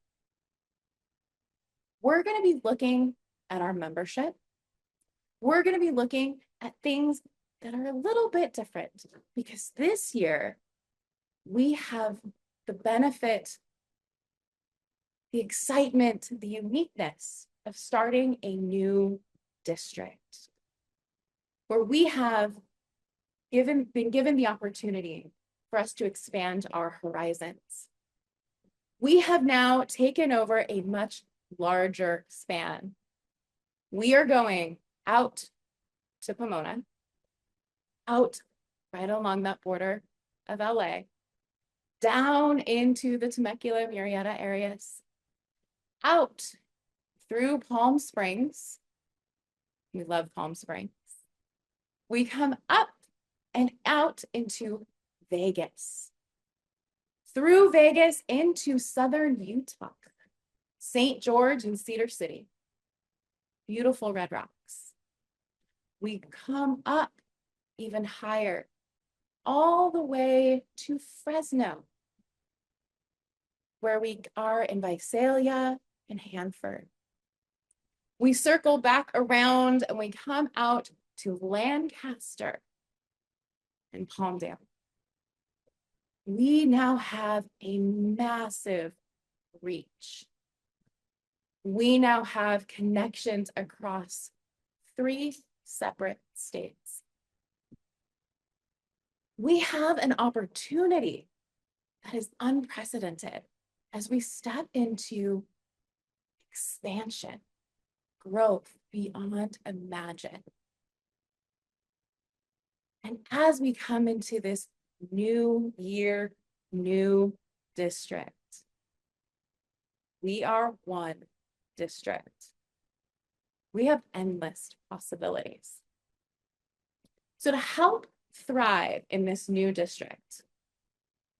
We're going to be looking at our membership. We're going to be looking at things that are a little bit different because this year we have the benefit, the excitement, the uniqueness of starting a new district where we have been given the opportunity for us to expand our horizons. We have now taken over a much larger span. We are going out to Pomona, out right along that border of LA, down into the Temecula, Murrieta areas, out through Palm Springs. We love Palm Springs. We come up and out into Vegas, through Vegas into southern Utah, St. George and Cedar City, beautiful red rocks. We come up even higher, all the way to Fresno, where we are in Visalia and Hanford. We circle back around and we come out to Lancaster and Palmdale. We now have a massive reach. We now have connections across 3 separate states. We have an opportunity that is unprecedented as we step into expansion, growth beyond imagine. And as we come into this new year, new district, we are one district. We have endless possibilities. So to help thrive in this new district,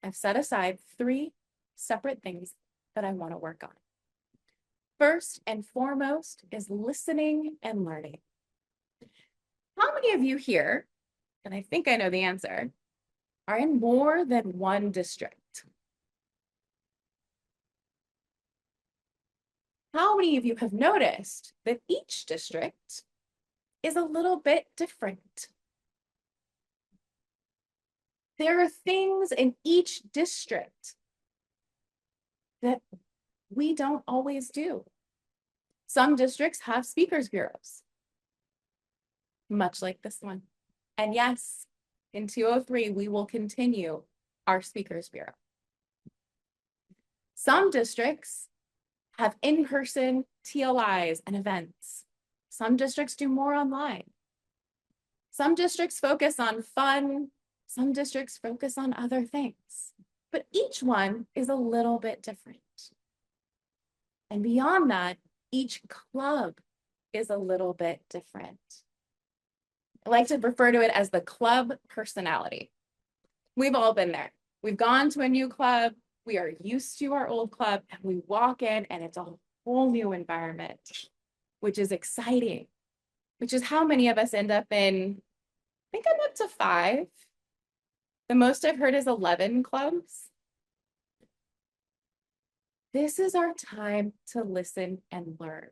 I've set aside 3 separate things that I want to work on. First and foremost is listening and learning. How many of you here, and I think I know the answer, are in more than one district? How many of you have noticed that each district is a little bit different? There are things in each district that we don't always do. Some districts have speakers bureaus, much like this one. And yes, in 203, we will continue our speakers bureau. Some districts have in-person TLIs and events. Some districts do more online. Some districts focus on fun. Some districts focus on other things. But each one is a little bit different. And beyond that, each club is a little bit different. I like to refer to it as the club personality. We've all been there. We've gone to a new club. We are used to our old club and we walk in and it's a whole new environment, which is exciting, which is how many of us end up in, I think I'm up to 5. The most I've heard is 11 clubs. This is our time to listen and learn,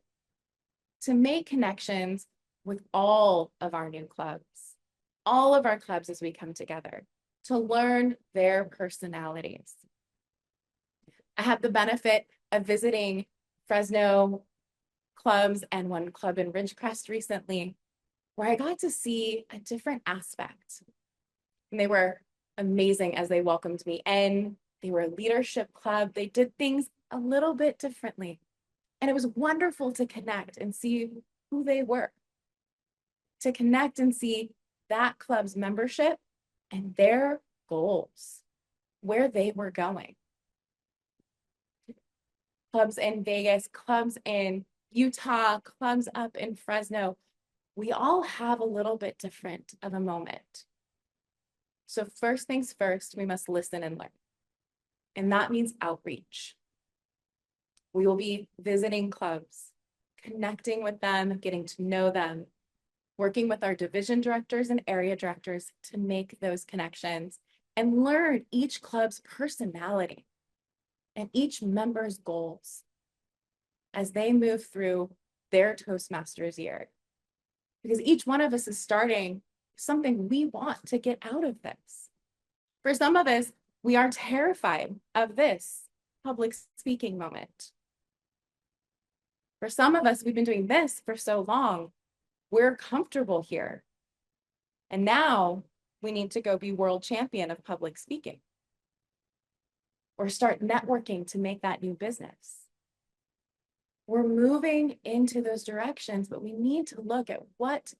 to make connections with all of our new clubs, all of our clubs as we come together, to learn their personalities. I have the benefit of visiting Fresno clubs and one club in Ridgecrest recently, where I got to see a different aspect. And they were amazing as they welcomed me in. They were a leadership club. They did things a little bit differently. And it was wonderful to connect and see who they were, to connect and see that club's membership and their goals, where they were going. Clubs in Vegas, clubs in Utah, clubs up in Fresno, we all have a little bit different of a moment. So first things first, we must listen and learn. And that means outreach. We will be visiting clubs, connecting with them, getting to know them, working with our division directors and area directors to make those connections and learn each club's personality and each member's goals as they move through their Toastmasters year. Because each one of us is starting something we want to get out of this. For some of us, we are terrified of this public speaking moment. For some of us, we've been doing this for so long, we're comfortable here. And now we need to go be world champion of public speaking. or start networking to make that new business. We're moving into those directions, but we need to look at what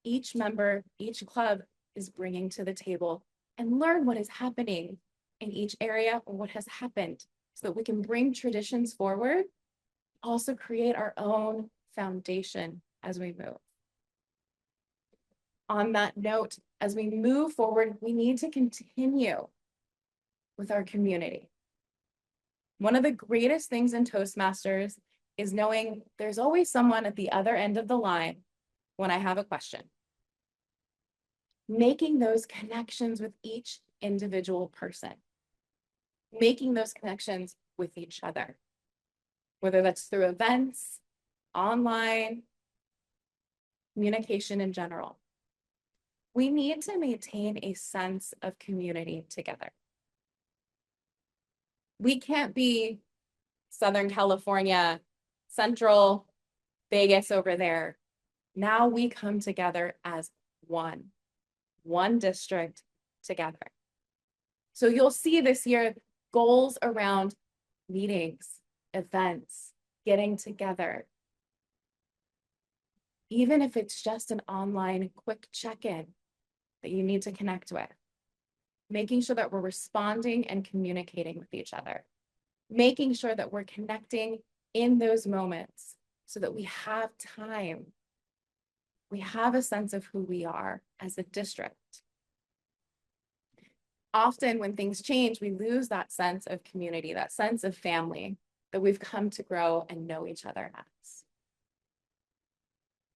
each member, each club is bringing to the table and learn what is happening in each area or what has happened so that we can bring traditions forward, also create our own foundation as we move. On that note, as we move forward, we need to continue with our community. One of the greatest things in Toastmasters is knowing there's always someone at the other end of the line when I have a question. Making those connections with each individual person. Making those connections with each other. Whether that's through events, online, communication in general. We need to maintain a sense of community together. We can't be Southern California, Central, Vegas over there. Now we come together as one district together. So you'll see this year goals around meetings, events, getting together. Even if it's just an online quick check-in that you need to connect with. Making sure that we're responding and communicating with each other. Making sure that we're connecting in those moments so that we have time. We have a sense of who we are as a district. Often when things change, we lose that sense of community, that sense of family that we've come to grow and know each other as.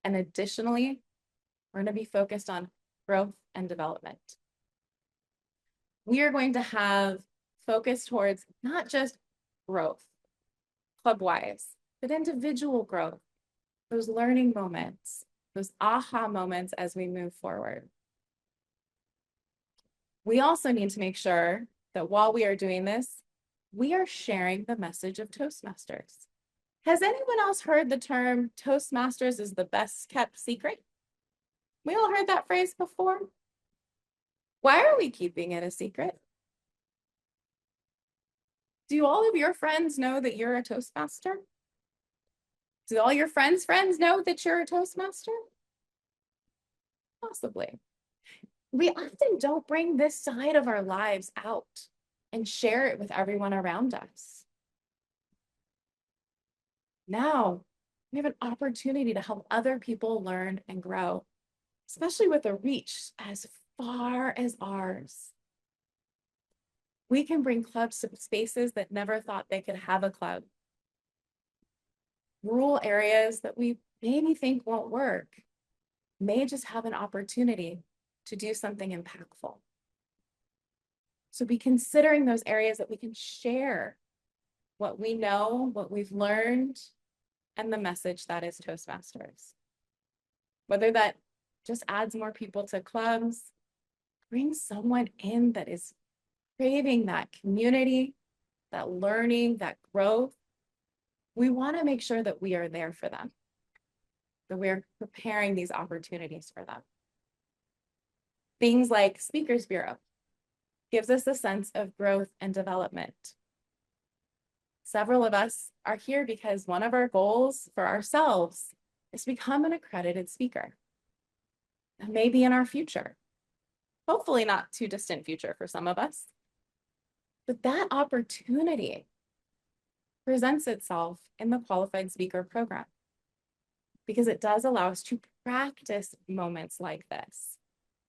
And additionally, we're going to be focused on growth and development. We are going to have focus towards not just growth, club-wise, but individual growth, those learning moments, those aha moments as we move forward. We also need to make sure that while we are doing this, we are sharing the message of Toastmasters. Has anyone else heard the term Toastmasters is the best kept secret? We all heard that phrase before. Why are we keeping it a secret? Do all of your friends know that you're a Toastmaster? Do all your friends' friends know that you're a Toastmaster? Possibly. We often don't bring this side of our lives out and share it with everyone around us. Now, we have an opportunity to help other people learn and grow, especially with a reach as far as ours. We can bring clubs to spaces that never thought they could have a club. Rural areas that we maybe think won't work may just have an opportunity to do something impactful. So be considering those areas that we can share what we know, what we've learned, and the message that is Toastmasters. Whether that just adds more people to clubs, bring someone in that is craving that community, that learning, that growth. We want to make sure that we are there for them, that we're preparing these opportunities for them. Things like Speakers Bureau gives us a sense of growth and development. Several of us are here because one of our goals for ourselves is to become an accredited speaker. And maybe in our future, hopefully not too distant future for some of us. But that opportunity presents itself in the qualified speaker program because it does allow us to practice moments like this,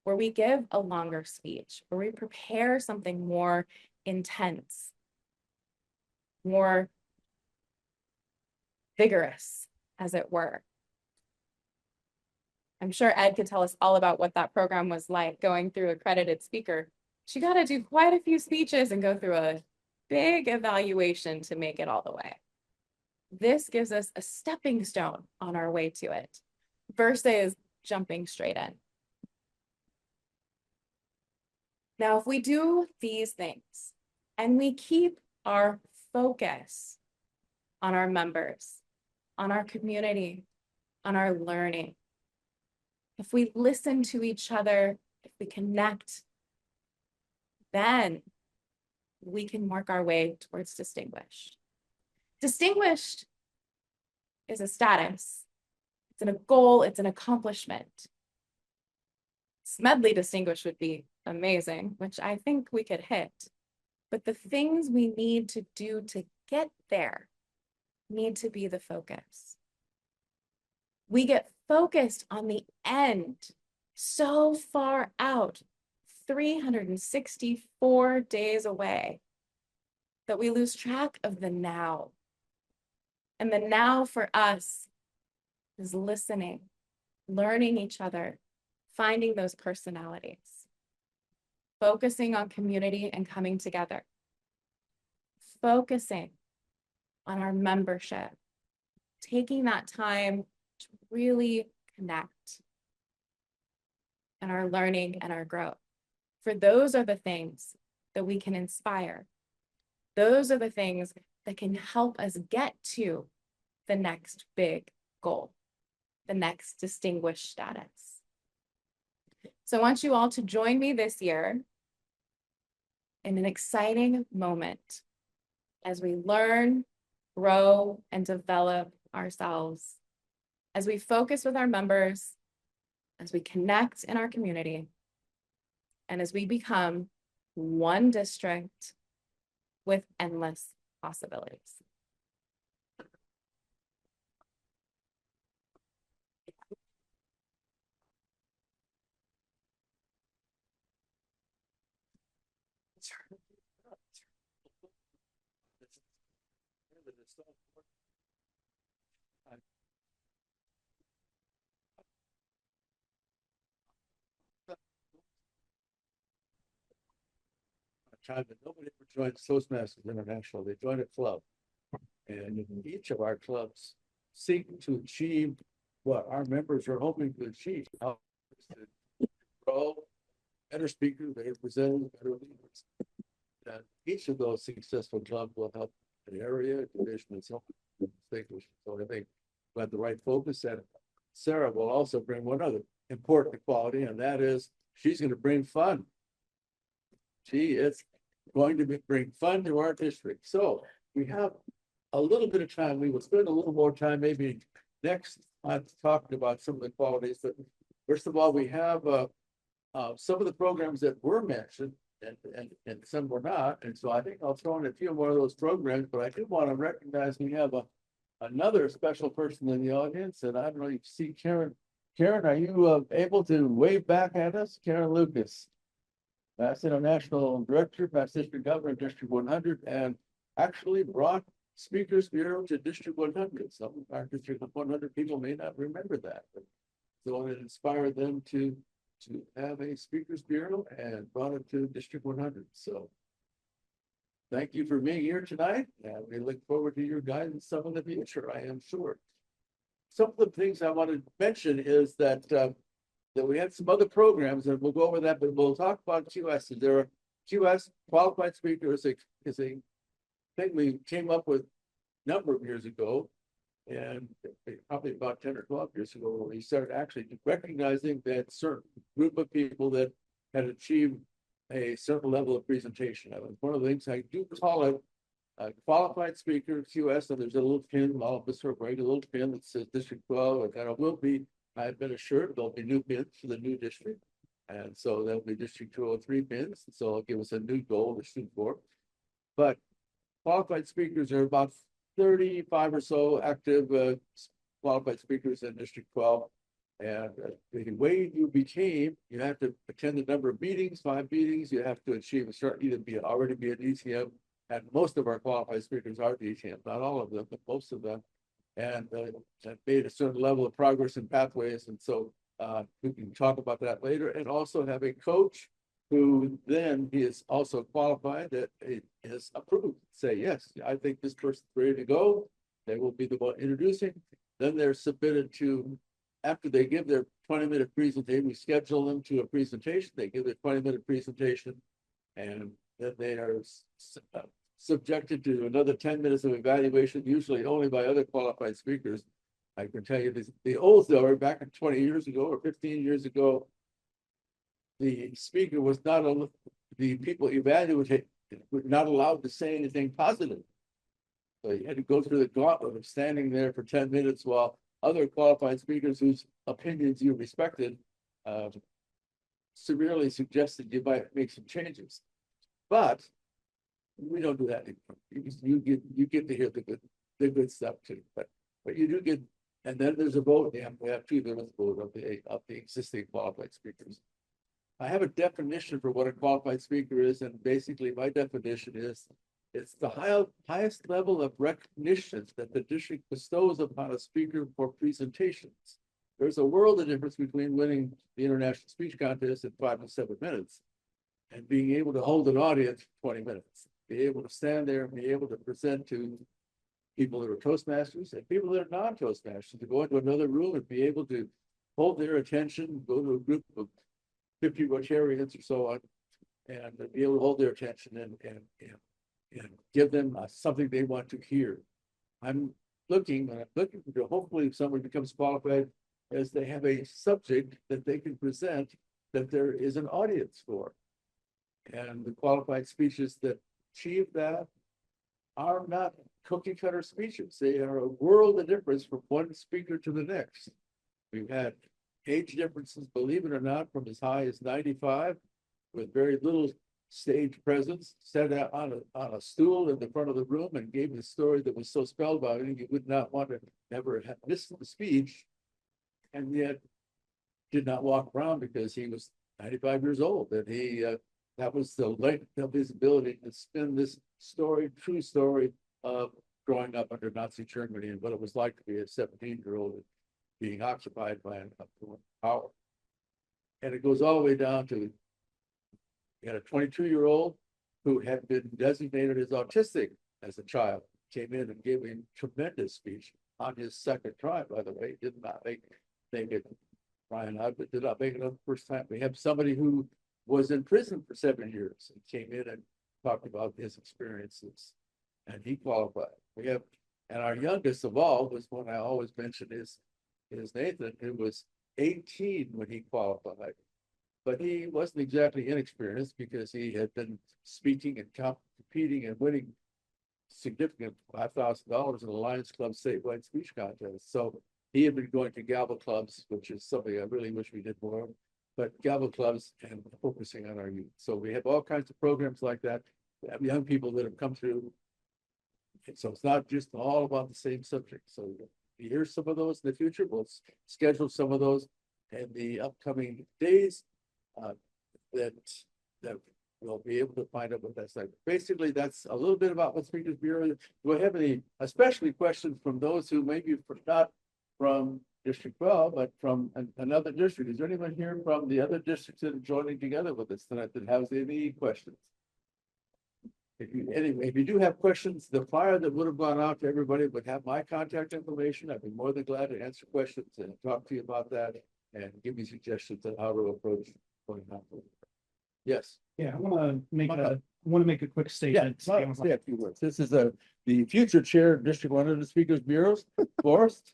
where we give a longer speech, where we prepare something more intense, more vigorous, as it were. I'm sure Ed could tell us all about what that program was like going through accredited speaker. She got to do quite a few speeches and go through a big evaluation to make it all the way. This gives us a stepping stone on our way to it versus jumping straight in. Now, if we do these things and we keep our focus on our members, on our community, on our learning, if we listen to each other, if we connect, then we can work our way towards distinguished. Distinguished is a status. It's a goal, it's an accomplishment. Smedley distinguished would be amazing, which I think we could hit. But the things we need to do to get there need to be the focus. We get focused on the end so far out, 364 days away, that we lose track of the now. And the now for us is listening, learning each other, finding those personalities, focusing on community and coming together, focusing on our membership, taking that time to really connect, and our learning and our growth. For those are the things that we can inspire. Those are the things that can help us get to the next big goal, the next distinguished status. So I want you all to join me this year in an exciting moment as we learn, grow, and develop ourselves, as we focus with our members, as we connect in our community, and as we become one district with endless possibilities. Time that nobody ever joined Toastmasters International. They joined a club. And each of our clubs seek to achieve what our members are hoping to achieve. To grow, better speakers, better presenters, better leaders. And each of those successful clubs will help an area, division, and so on. So I think we have the right focus, and Sarah will also bring one other important quality, and that is she's going to bring fun. She is going to bring fun to our district. So we have a little bit of time. We will spend a little more time maybe next month talking about some of the qualities. But first of all, we have some of the programs that were mentioned and some were not. And so I think I'll throw in a few more of those programs, but I do want to recognize we have another special person in the audience, and I don't know if you see Karen. Karen, are you able to wave back at us? Karen Lucas. Mass International Director, Mass District Governor, District 100, and actually brought Speakers Bureau to District 100. Some of our District 100 people may not remember that, but so it inspired them to have a Speakers Bureau and brought it to District 100. So thank you for being here tonight, and we look forward to your guidance some in the future, I am sure. Some of the things I want to mention is that we had some other programs, and we'll go over that, but we'll talk about QS. There are QS, qualified speaker is a thing we came up with a number of years ago, and probably about 10 or 12 years ago, when we started actually recognizing that certain group of people that had achieved a certain level of presentation. One of the things I do call it qualified speaker QS, and there's a little pin, all of us are wearing a little pin that says District 12, and it will be, I've been assured there'll be new pins for the new district. And so there'll be District 203 pins. So it'll give us a new goal to shoot for. But qualified speakers are about 35 or so active qualified speakers in District 12. And the way you became, you have to attend a number of meetings, 5 meetings. You have to achieve a certain, either already be an ETM. And most of our qualified speakers are DTM, not all of them, but most of them. And made a certain level of progress in pathways. And so we can talk about that later. And also have a coach who then is also qualified that is approved. Say, yes, I think this person's ready to go. They will be the one introducing. Then they're submitted to, after they give their 20-minute presentation, we schedule them to a presentation. They give their 20-minute presentation, and then they are subjected to another 10 minutes of evaluation, usually only by other qualified speakers. I can tell you this, the old story, back in 20 years ago or 15 years ago, the speaker was not on the people we're not allowed to say anything positive. So you had to go through the gauntlet of standing there for 10 minutes while other qualified speakers whose opinions you respected severely suggested you might make some changes. But we don't do that anymore. You get to hear the good stuff too. But you do get, and then there's a vote. Yeah, we have 2 minutes vote of the existing qualified speakers. I have a definition for what a qualified speaker is, and basically my definition is it's the highest level of recognition that the district bestows upon a speaker for presentations. There's a world of difference between winning the international speech contest in 5 to 7 minutes and being able to hold an audience for 20 minutes, be able to stand there and be able to present to people that are Toastmasters and people that are non-Toastmasters, to go into another room and be able to hold their attention, go to a group of 50 Rotarians or so on, and be able to hold their attention and give them something they want to hear. I'm looking to hopefully if someone becomes qualified as they have a subject that they can present that there is an audience for. And the qualified speeches that achieve that are not cookie cutter speeches. They are a world of difference from one speaker to the next. We've had age differences, believe it or not, from as high as 95 with very little stage presence, sat on a stool in the front of the room and gave a story that was so spellbinding you would not want to ever have missed the speech, and yet did not walk around because he was 95 years old, and he that was the length of his ability to spin this story, true story of growing up under Nazi Germany and what it was like to be a 17-year-old being occupied by an power. And it goes all the way down to, we had a 22-year-old who had been designated as autistic as a child, came in and gave a tremendous speech on his second try, by the way, did not make it, Brian, but did not make it on the first time. We have somebody who was in prison for 7 years and came in and talked about his experiences, and he qualified. We have, and our youngest of all was one I always mention is Nathan, who was 18 when he qualified. But he wasn't exactly inexperienced because he had been speaking and competing and winning significant $5,000 in the Lions Club statewide speech contest. So he had been going to Gavel clubs, which is something I really wish we did more of, but Gavel clubs and focusing on our youth. So we have all kinds of programs like that. We have young people that have come through. And so it's not just all about the same subject. So you hear some of those in the future. We'll schedule some of those in the upcoming days. That we'll be able to find out what that's like. Basically, that's a little bit about what Speakers Bureau is. Do I have any, especially questions from those who maybe not from District 12, but from another district? Is there anyone here from the other districts that are joining together with us tonight that has any questions? If you do have questions, the flyer that would have gone out to everybody would have my contact information. I'd be more than glad to answer questions and talk to you about that and give you suggestions on how to approach going on. Yes. Yeah, I want to make a quick statement. Say a few words. This is the future chair of District 100 Speakers Bureaus, Forrest,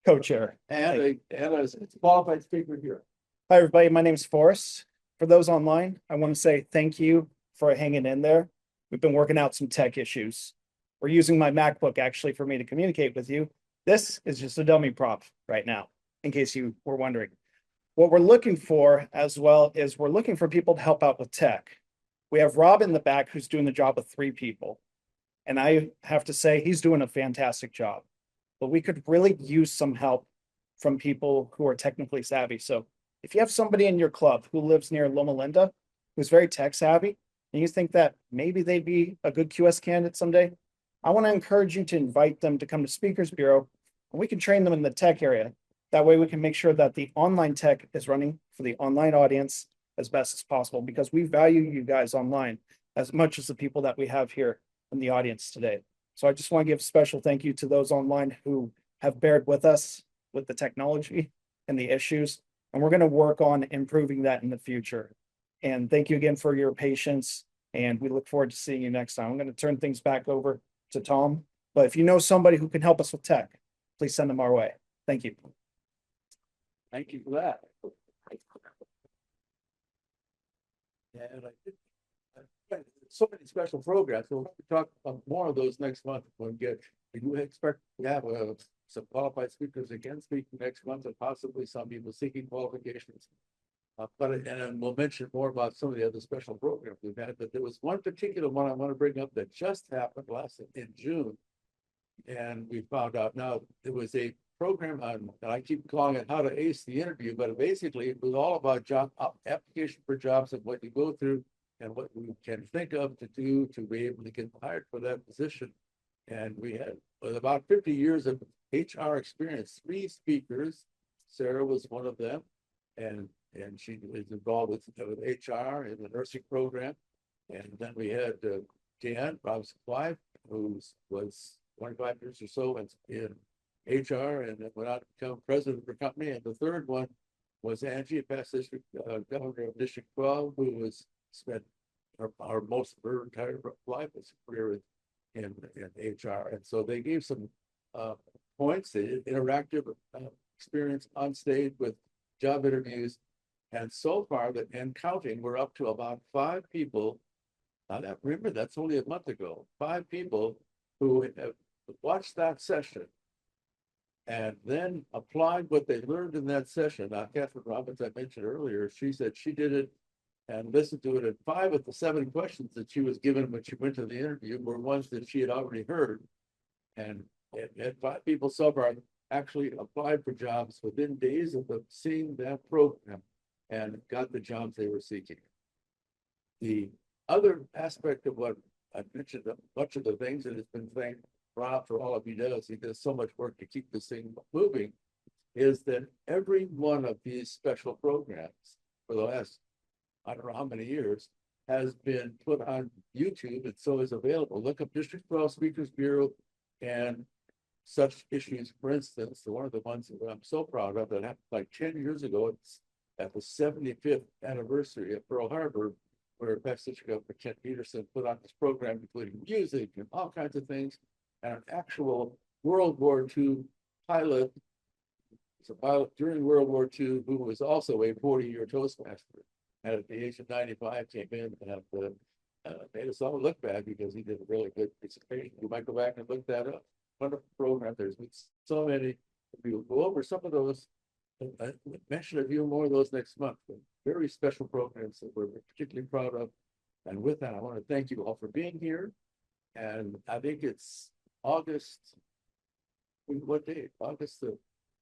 Co-chair. and a qualified speaker here. Hi, everybody. My name's Forrest. For those online, I want to say thank you for hanging in there. We've been working out some tech issues. We're using my MacBook actually for me to communicate with you. This is just a dummy prop right now, in case you were wondering. What we're looking for as well is we're looking for people to help out with tech. We have Rob in the back who's doing the job of 3 people. And I have to say he's doing a fantastic job. But we could really use some help from people who are technically savvy. So if you have somebody in your club who lives near Loma Linda, who's very tech savvy, and you think that maybe they'd be a good QS candidate someday, I want to encourage you to invite them to come to Speakers Bureau, and we can train them in the tech area. That way we can make sure that the online tech is running for the online audience as best as possible, because we value you guys online as much as the people that we have here in the audience today. So I just want to give a special thank you to those online who have bared with us with the technology and the issues, and we're going to work on improving that in the future. And thank you again for your patience, and we look forward to seeing you next time. I'm going to turn things back over to Tom, but if you know somebody who can help us with tech, please send them our way. Thank you. Thank you for that. And I did so many special programs. We'll talk about more of those next month. We do expect to have some qualified speakers again speaking next month, and possibly some people seeking qualifications. And we'll mention more about some of the other special programs we've had, but there was one particular one I want to bring up that just happened in June. And we found out now there was a program on, and I keep calling it How to Ace the Interview, but basically it was all about job application for jobs and what you go through and what we can think of to do to be able to get hired for that position. And we had, with about 50 years of HR experience, 3 speakers. Sarah was one of them, and she was involved with HR in the nursing program. And then we had Dan Robson-Clive, who was 25 years or so in HR, and then went out to become president of the company. And the third one was Angie, past district governor of District 12, who was spent our most of her entire life as a career in HR. And so they gave some points, they did interactive experience on stage with job interviews. And so far, and counting, we're up to about 5 people. Remember, that's only a month ago. 5 people who have watched that session and then applied what they learned in that session. Now, Catherine Robbins, I mentioned earlier, she said she did it and listened to it. And 5 of the 7 questions that she was given when she went to the interview were ones that she had already heard. And 5 people so far actually applied for jobs within days of seeing that program and got the jobs they were seeking. The other aspect of what I mentioned, a bunch of the things that has been thanked Rob for all of he does so much work to keep this thing moving, is that every one of these special programs for the last, I don't know how many years, has been put on YouTube, and so is available. Look up District 12 Speakers Bureau and such issues. For instance, one of the ones that I'm so proud of that happened like 10 years ago, it's at the 75th anniversary of Pearl Harbor, where past district governor Kent Peterson put on this program, including music and all kinds of things, and an actual World War II pilot, a pilot during World War II, who was also a 40-year Toastmaster, and at the age of 95 came in and made us all look bad because he did a really good participation. You might go back and look that up. Wonderful program. There's been so many. We'll go over some of those. Mention a few more of those next month. Very special programs that we're particularly proud of. And with that, I want to thank you all for being here. And I think it's August, what day? August the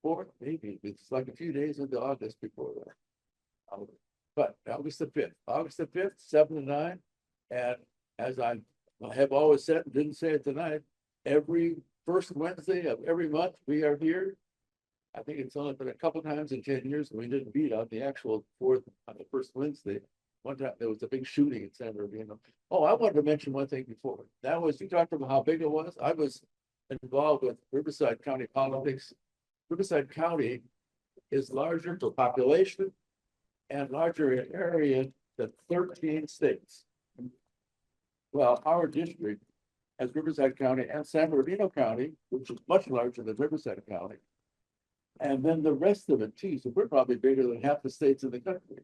4th, maybe. It's like a few days into August before that. But August the 5th. August the 5th, 7 to 9. And as I have always said, and didn't say it tonight, every first Wednesday of every month we are here. I think it's only been a couple times in 10 years that we didn't beat on the actual 4th on the first Wednesday. One time there was a big shooting in San Bernardino. Oh, I wanted to mention one thing before. That was, you talked about how big it was. I was involved with Riverside County politics. Riverside County is larger to population and larger in area than 13 states. Well, our district has Riverside County and San Bernardino County, which is much larger than Riverside County. And then the rest of it too. So we're probably bigger than half the states in the country.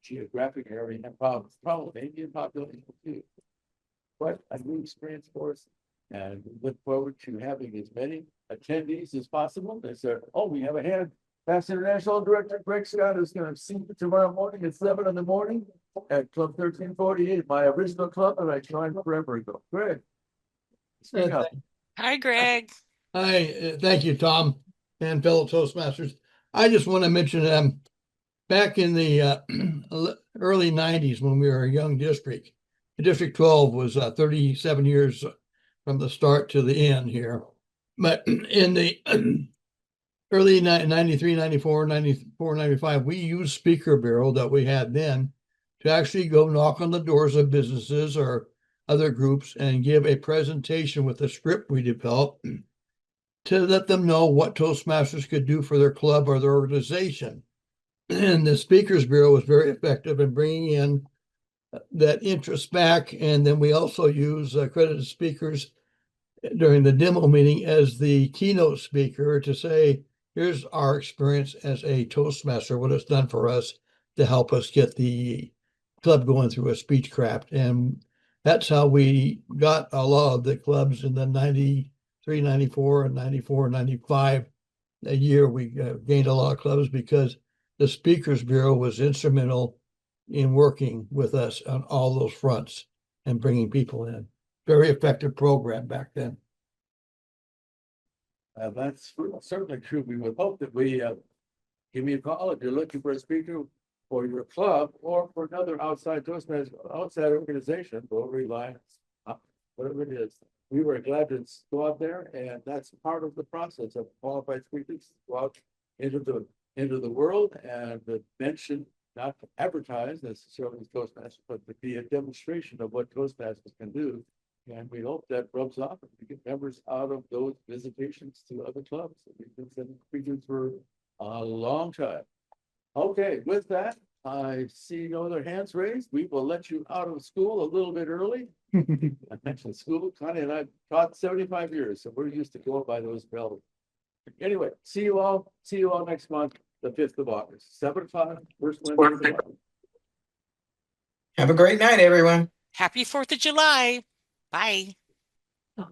Geographic area and probably Indian population too. But a new experience for us. And we look forward to having as many attendees as possible. We have a hand. Past International Director Greg Scott is going to see you tomorrow morning at 7 in the morning at Club 1348, my original club that I joined forever ago. Greg. Speak up. Hi, Greg. Hi, thank you, Tom, and fellow Toastmasters. I just want to mention back in the early 90s when we were a young district, District 12 was 37 years from the start to the end here. But in the early 93, 94, 94, 95, we used Speaker Bureau that we had then to actually go knock on the doors of businesses or other groups and give a presentation with a script we developed to let them know what Toastmasters could do for their club or their organization. And the Speakers Bureau was very effective in bringing in that interest back. And then we also use accredited speakers during the demo meeting as the keynote speaker to say, here's our experience as a Toastmaster, what it's done for us to help us get the club going through a speechcraft. And that's how we got a lot of the clubs in the 93, 94, and 94, 95. A year we gained a lot of clubs because the Speakers Bureau was instrumental in working with us on all those fronts and bringing people in. Very effective program back then. That's certainly true. We would hope that we, give me a call if you're looking for a speaker for your club or for another outside Toastmasters, outside organization, Rotary Lions, whatever it is. We were glad to go out there, and that's part of the process of qualified speakers, go out into the world and mention, not to advertise necessarily Toastmasters, but to be a demonstration of what Toastmasters can do. And we hope that rubs off and we get members out of those visitations to other clubs. We've been sending speakers for a long time. Okay, with that, I see no other hands raised. We will let you out of school a little bit early. I mentioned school, Connie and I taught 75 years, so we're used to going by those bells. Anyway, see you all next month, the 5th of August, 7 o'clock, first Wednesday. Have a great night, everyone. Happy 4th of July. Bye. Oh.